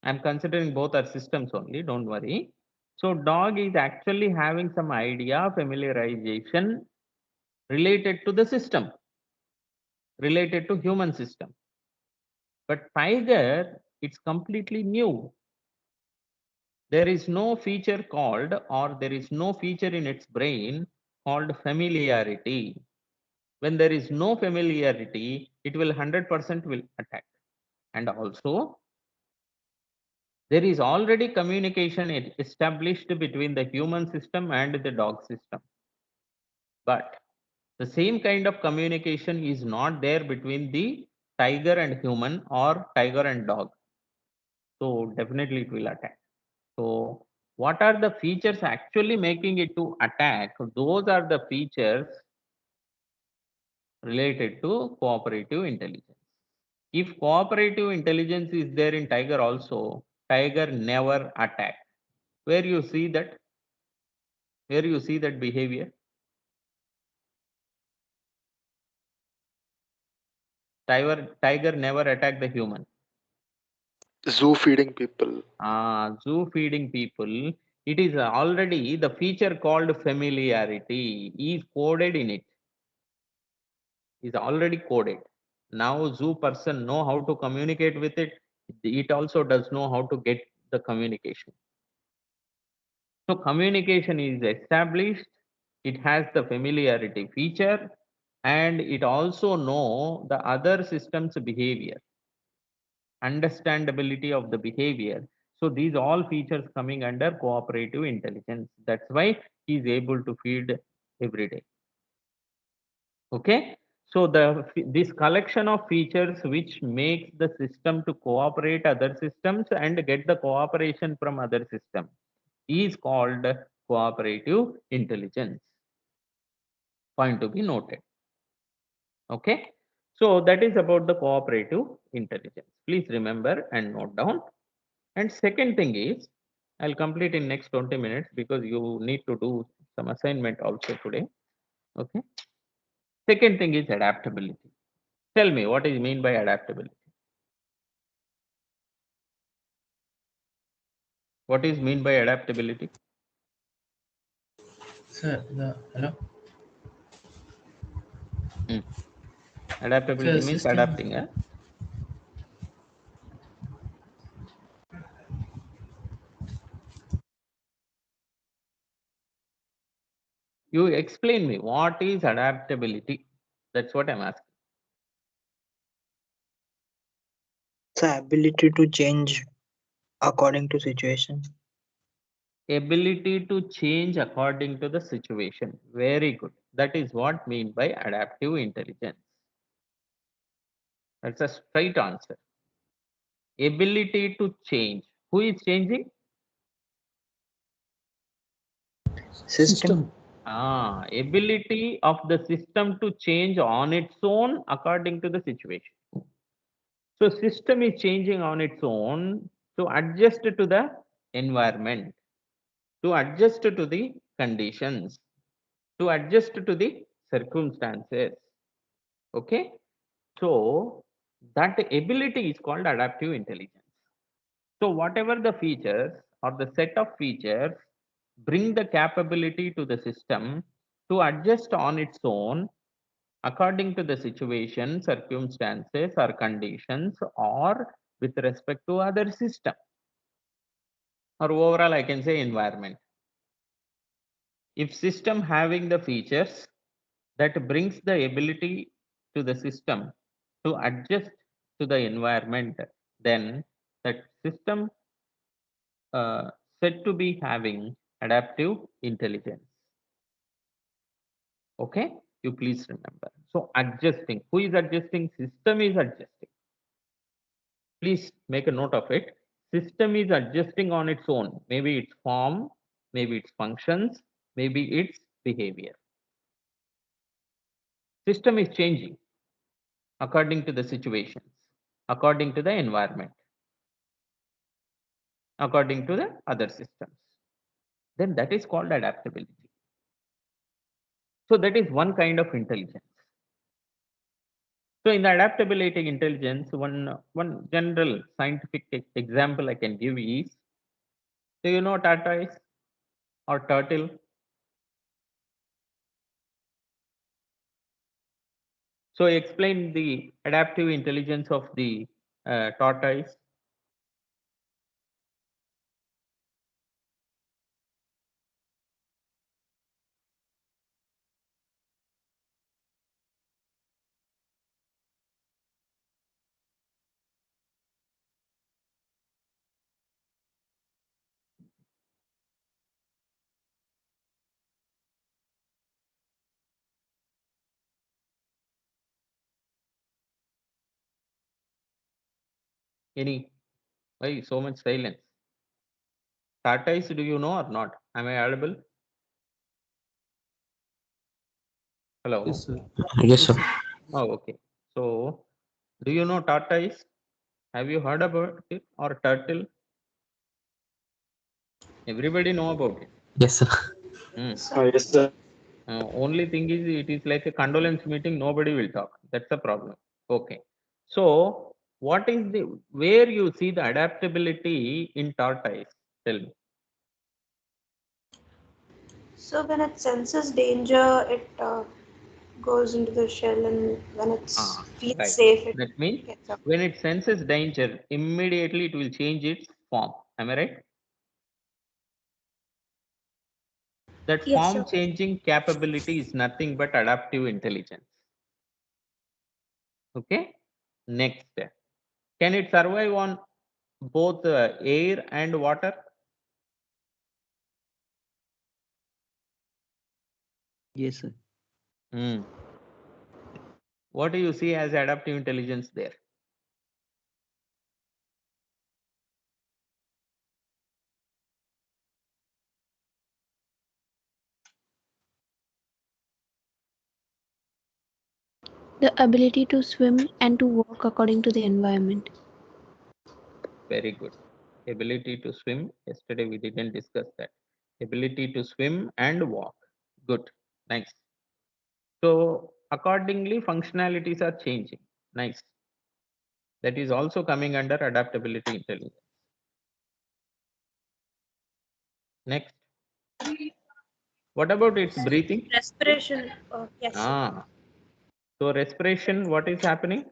I'm considering both are systems only, don't worry. So dog is actually having some idea, familiarization related to the system, related to human system. But tiger, it's completely new. There is no feature called, or there is no feature in its brain called familiarity. When there is no familiarity, it will 100% will attack. And also, there is already communication established between the human system and the dog system. But the same kind of communication is not there between the tiger and human or tiger and dog. So definitely it will attack. So what are the features actually making it to attack? Those are the features related to cooperative intelligence. If cooperative intelligence is there in tiger also, tiger never attack. Where you see that? Where you see that behavior? Tiger never attack the human. Zoo feeding people. Zoo feeding people. It is already the feature called familiarity is coded in it. Is already coded. Now zoo person know how to communicate with it. It also does know how to get the communication. So communication is established. It has the familiarity feature, and it also know the other system's behavior, understandability of the behavior. So these all features coming under cooperative intelligence. That's why he is able to feed every day. Okay. So this collection of features which makes the system to cooperate other systems and get the cooperation from other system is called cooperative intelligence. Point to be noted. Okay. So that is about the cooperative intelligence. Please remember and note down. And second thing is, I'll complete in next 20 minutes because you need to do some assignment also today. Okay. Second thing is adaptability. Tell me what is mean by adaptability. What is mean by adaptability? Sir, hello. Adaptability Sir, means system. adapting. Eh? You explain me what is adaptability. That's what I'm asking. The ability to change according to situation. Ability to change according to the situation. Very good. That is what mean by adaptive intelligence. That's a straight answer. Ability to change. Who is changing? System. Ability of the system to change on its own according to the situation. So system is changing on its own to adjust to the environment, to adjust to the conditions, to adjust to the circumstances. Okay. So that ability is called adaptive intelligence. So whatever the features or the set of features bring the capability to the system to adjust on its own according to the situation, circumstances or conditions or with respect to other system. or overall I can say environment. If system having the features that brings the ability to the system to adjust to the environment, then that system said to be having adaptive intelligence. Okay, you please remember. So adjusting, who is adjusting? System is adjusting. Please make a note of it. System is adjusting on its own. Maybe its form, maybe its functions, maybe its behavior. System is changing according to the situations, according to the environment, according to the other systems. Then that is called adaptability. So that is one kind of intelligence. So in the adaptability intelligence, one general scientific example I can give is, do you know tortoise or turtle? So explain the adaptive intelligence of the tortoise. Any? Why so much silence? Tortoise, do you know or not? Am I audible? Hello? Yes, sir. Yes, sir. Oh, okay. So, do you know tortoise? Have you heard about it or turtle? Everybody know about it. Yes, sir. Hmm. Yes, sir. Only thing is, it is like a condolence meeting. Nobody will talk. That's the problem. Okay. So, what is the where you see the adaptability in tortoise? Tell me. So when it senses danger, it goes into the shell, and when it feels Right. safe, it That means gets up. when it senses danger, immediately it will change its form. Am I right? That Yes, form sir. changing capability is nothing but adaptive intelligence. Okay. Next, can it survive on both air and water? Yes, sir. Hmm. What do you see as adaptive intelligence there? The ability to swim and to walk according to the environment. Very good. Ability to swim. Yesterday we didn't discuss that. Ability to swim and walk. Good. Nice. So accordingly, functionalities are changing. Nice. That is also coming under adaptability intelligence. Next. What about its breathing? Respiration. Yes, sir. Ah. So respiration, what is happening?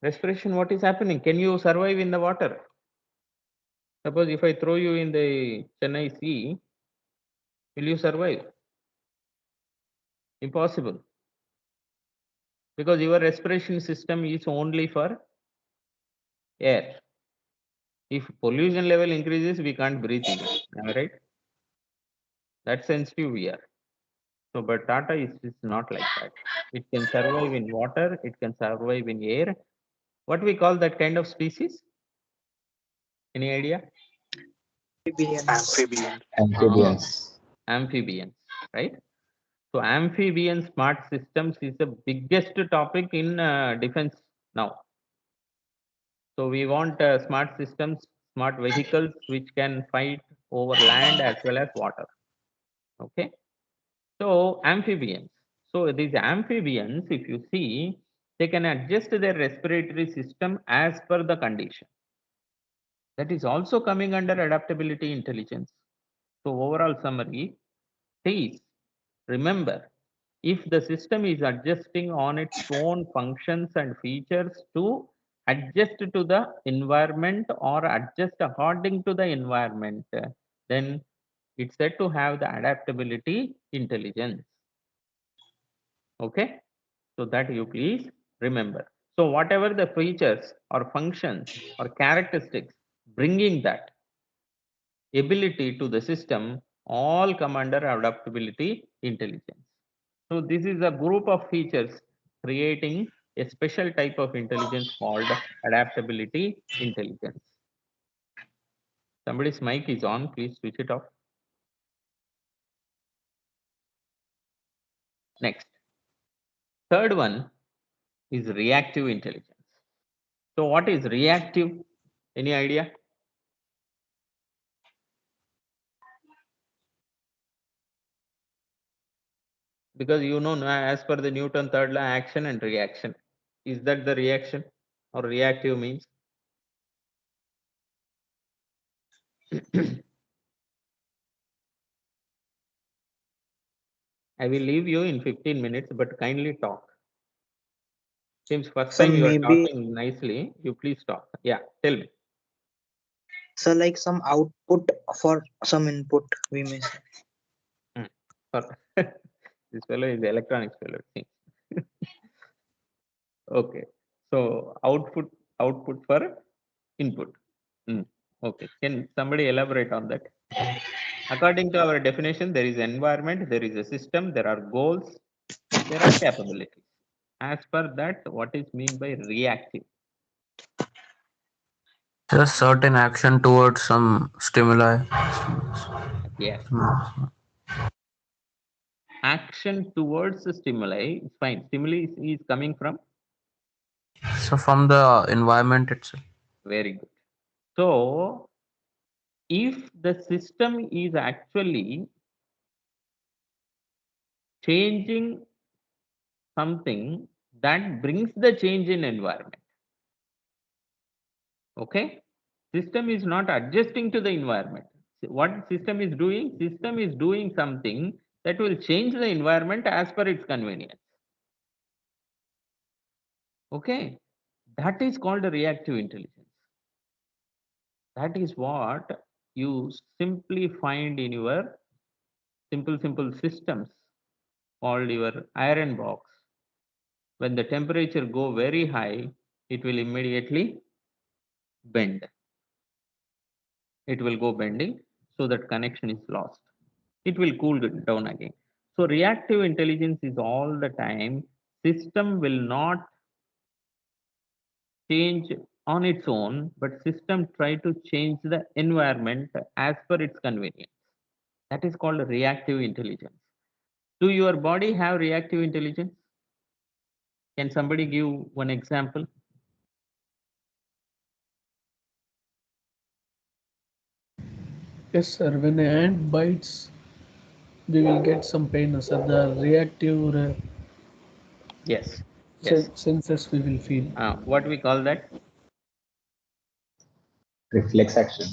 Respiration, what is happening? Can you survive in the water? Suppose if I throw you in the Chennai Sea, will you survive? Impossible. Because your respiration system is only for air. If pollution level increases, we can't breathe even. Am I right? That's sensitive we are. So, but Tata is not like that. It can survive in water, it can survive in air. What we call that kind of species? Any idea? Amphibians. Ah, Amphibians. amphibians, right? So amphibian smart systems is the biggest topic in defense now. So we want smart systems, smart vehicles which can fight over land as well as water. Okay. So amphibians. So these amphibians, if you see, they can adjust their respiratory system as per the condition. That is also coming under adaptability intelligence. So overall summary, please remember if the system is adjusting on its own functions and features to adjust to the environment or adjust according to the environment, then it's said to have the adaptability intelligence. Okay, so that you please remember. So whatever the features or functions or characteristics bringing that ability to the system all come under adaptability intelligence. So this is a group of features creating a special type of intelligence called adaptability intelligence. Somebody's mic is on, please switch it off. Next, third one is reactive intelligence. So what is reactive? Any idea? Because you know, as per the Newton third law, action and reaction. Is that the reaction or reactive means? I will leave you in 15 minutes, but kindly talk. Since first So time you are maybe, talking nicely, you please talk. Yeah, tell me. so like some output for some input, we may say. This fellow is the electronics fellow. it seems. Okay, so output for input. Okay, can somebody elaborate on that? According to our definition, there is environment, there is a system, there are goals, there are capabilities. As per that, what is mean by reactive? Just certain action towards some stimuli. Yes. Action towards the stimuli is fine. Stimuli is coming from? So from the environment itself. Very good. So if the system is actually changing something that brings the change in environment, okay, system is not adjusting to the environment. What system is doing? System is doing something that will change the environment as per its convenience. Okay, that is called a reactive intelligence. That is what you simply find in your simple systems called your iron box. When the temperature go very high, it will immediately bend. It will go bending, so that connection is lost. It will cool down again. So reactive intelligence is all the time system will not change on its own, but system try to change the environment as per its convenience. That is called reactive intelligence. Do your body have reactive intelligence? Can somebody give one example? Yes, sir. When an ant bites, we will get some pain, sir. The reactive Yes. Yes. senses we will feel. What we call that? Reflex action.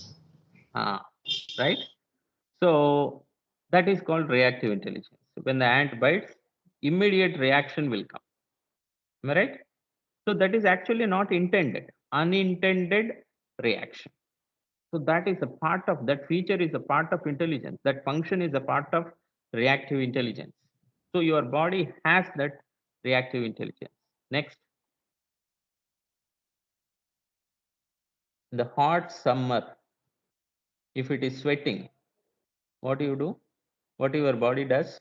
Right? So that is called reactive intelligence. When the ant bites, immediate reaction will come. Am I right? So that is actually not intended, unintended reaction. So that is a part of that feature is a part of intelligence. That function is a part of reactive intelligence. So your body has that reactive intelligence. Next, the hot summer, if it is sweating, what do you do? What your body does?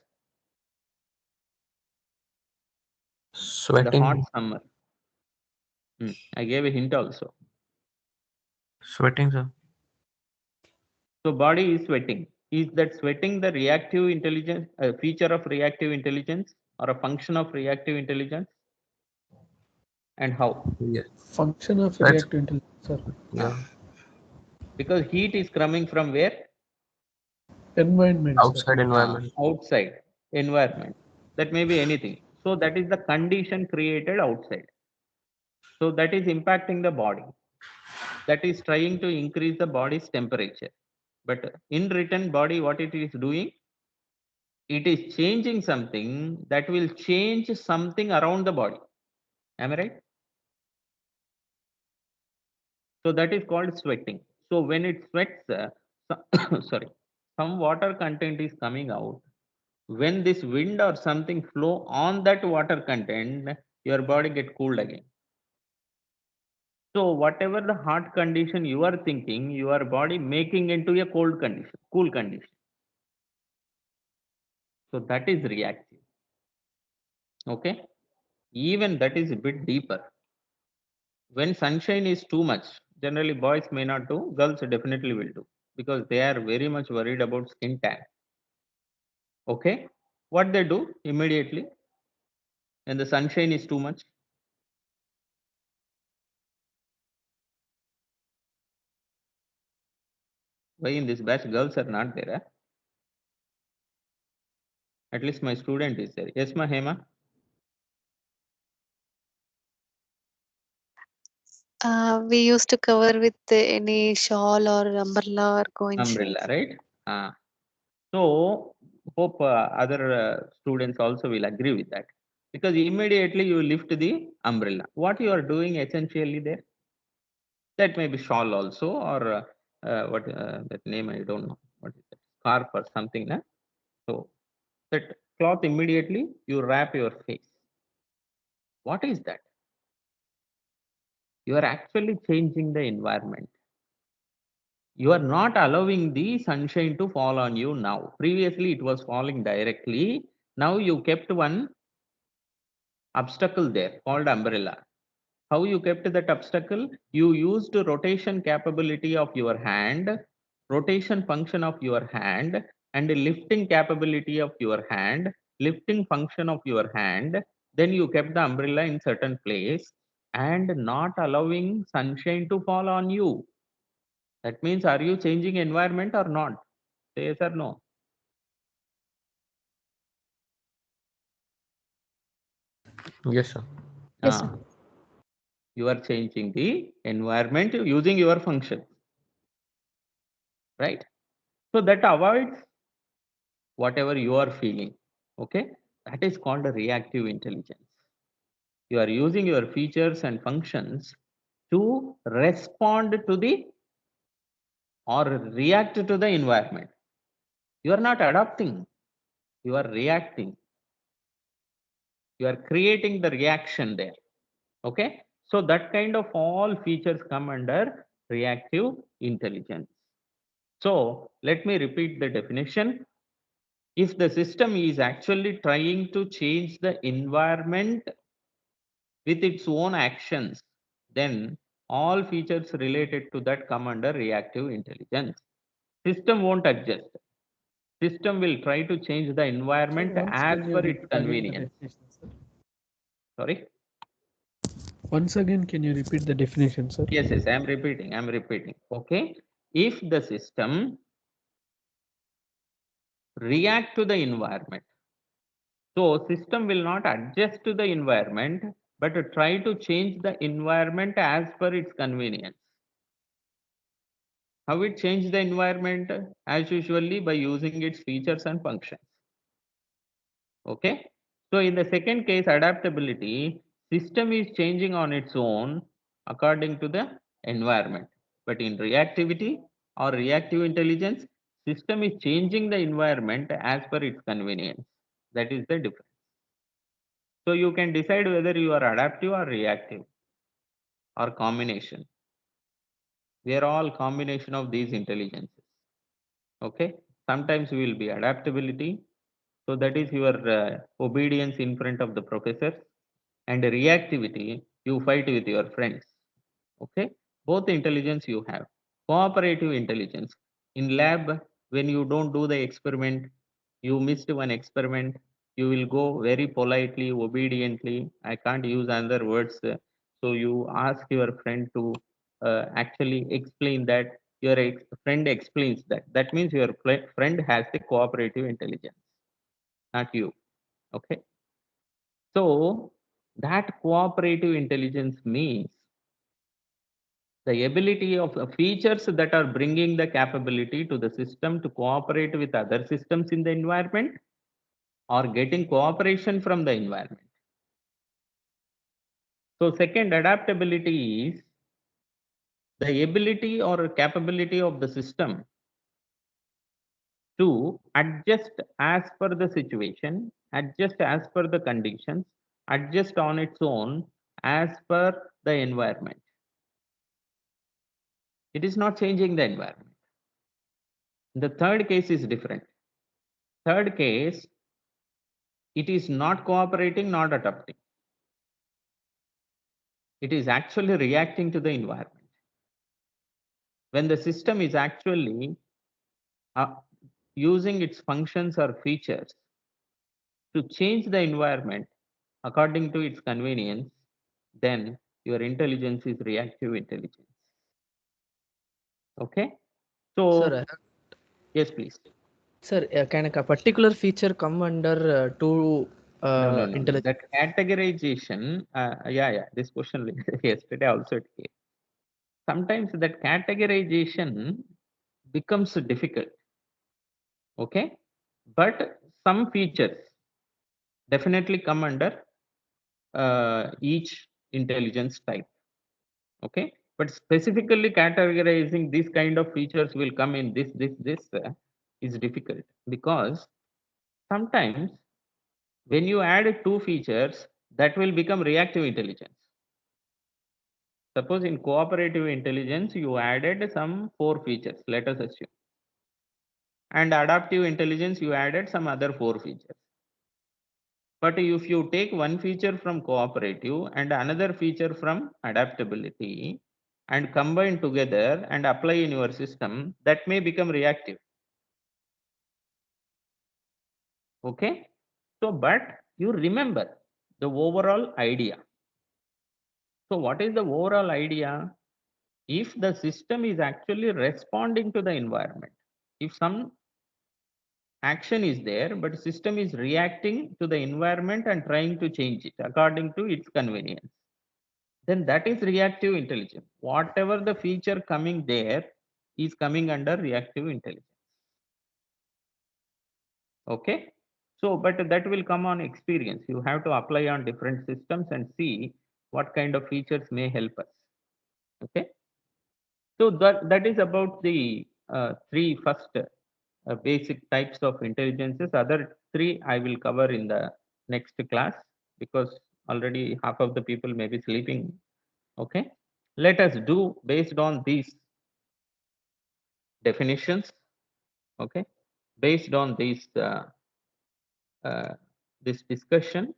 In the hot Sweating. summer. I gave a hint also. Sweating, sir. So body is sweating. Is that sweating the reactive intelligence, a feature of reactive intelligence or a function of reactive intelligence? And how? Yes. Function of That's reactive intelligence, sir. yeah. Because heat is coming from where? Environment, sir. Outside environment. Outside environment. That may be anything. So that is the condition created outside. So that is impacting the body. That is trying to increase the body's temperature. But in return, body what it is doing? it is changing something that will change something around the body. Am I right? So that is called sweating. So when it sweats, sorry, some water content is coming out. When this wind or something flow on that water content, your body get cooled again. So whatever the hot condition you are thinking, your body making into a cold condition, cool condition. So that is reactive. Okay. Even that is a bit deeper. When sunshine is too much, generally boys may not do, girls definitely will do because they are very much worried about skin tan. Okay. What they do immediately when the sunshine is too much? Why in this batch girls are not there? Eh? At least my student is there. Yes, ma Hema? We used to cover with any shawl or umbrella or go in shade. Umbrella, right? So hope other students also will agree with that because immediately you lift the umbrella. What you are doing essentially there? That may be shawl also or what that name I don't know. What is that? Scarf or something. Na? So that cloth immediately you wrap your face. What is that? You are actually changing the environment. You are not allowing the sunshine to fall on you now. Previously it was falling directly. Now you kept one obstacle there called umbrella. How you kept that obstacle? You used rotation capability of your hand, rotation function of your hand, and lifting capability of your hand, lifting function of your hand. Then you kept the umbrella in certain place and not allowing sunshine to fall on you. That means, are you changing environment or not? Say yes or no. Yes, sir. Yes, sir. You are changing the environment using your function, right? So that avoids whatever you are feeling. Okay, that is called a reactive intelligence. You are using your features and functions to respond to the or react to the environment. You are not adapting, you are reacting. You are creating the reaction there. Okay, so that kind of all features come under reactive intelligence. So let me repeat the definition. If the system is actually trying to change the environment with its own actions, then all features related to that come under reactive intelligence. System won't adjust. System will try to change the Sir, environment once as can you per its repeat again the convenience. definition, sir? Sorry. Once again, can you repeat the definition, sir? Yes, yes, I am repeating. I am repeating. Okay. If the system react to the environment, so system will not adjust to the environment, but try to change the environment as per its convenience. How it change the environment? As usually by using its features and functions. Okay. So in the second case, adaptability, system is changing on its own according to the environment. But in reactivity or reactive intelligence, system is changing the environment as per its convenience. That is the difference. So you can decide whether you are adaptive or reactive or combination. We are all combination of these intelligences. Okay. Sometimes we will be adaptability. So that is your obedience in front of the professor, and reactivity, you fight with your friends. Okay. Both intelligence you have. Cooperative intelligence. In lab, when you don't do the experiment, you missed one experiment, you will go very politely, obediently. I can't use other words. So you ask your friend to actually explain that. Your friend explains that. That means your friend has the cooperative intelligence, not you. Okay. So that cooperative intelligence means the ability of features that are bringing the capability to the system to cooperate with other systems in the environment or getting cooperation from the environment. So second, adaptability is the ability or capability of the system to adjust as per the situation, adjust as per the conditions, adjust on its own as per the environment. It is not changing the environment. The third case is different. Third case, it is not cooperating, not adapting. It is actually reacting to the environment. When the system is actually using its functions or features to change the environment according to its convenience, then your intelligence is reactive intelligence. Okay? So, Sir, yes, please. sir, can a particular feature come under two No. intelligence? That categorization, yeah, this question yesterday also it came. Sometimes that categorization becomes difficult. Okay? But some features definitely come under each intelligence type. Okay, but specifically categorizing these kind of features will come in this is difficult, because sometimes when you add two features, that will become reactive intelligence. Suppose in cooperative intelligence you added some 4 features, let us assume, and adaptive intelligence you added some other 4 features. But if you take one feature from cooperative and another feature from adaptability and combine together and apply in your system, that may become reactive. Okay? So, but you remember the overall idea. So, what is the overall idea? If the system is actually responding to the environment, if some action is there, but system is reacting to the environment and trying to change it according to its convenience, then that is reactive intelligence. Whatever the feature coming there is coming under reactive intelligence. Okay. So, but that will come on experience. You have to apply on different systems and see what kind of features may help us. Okay. So that is about the three first basic types of intelligences. Other three I will cover in the next class, because already half of the people may be sleeping. Okay. Let us do based on these definitions. Okay. Based on these this discussion,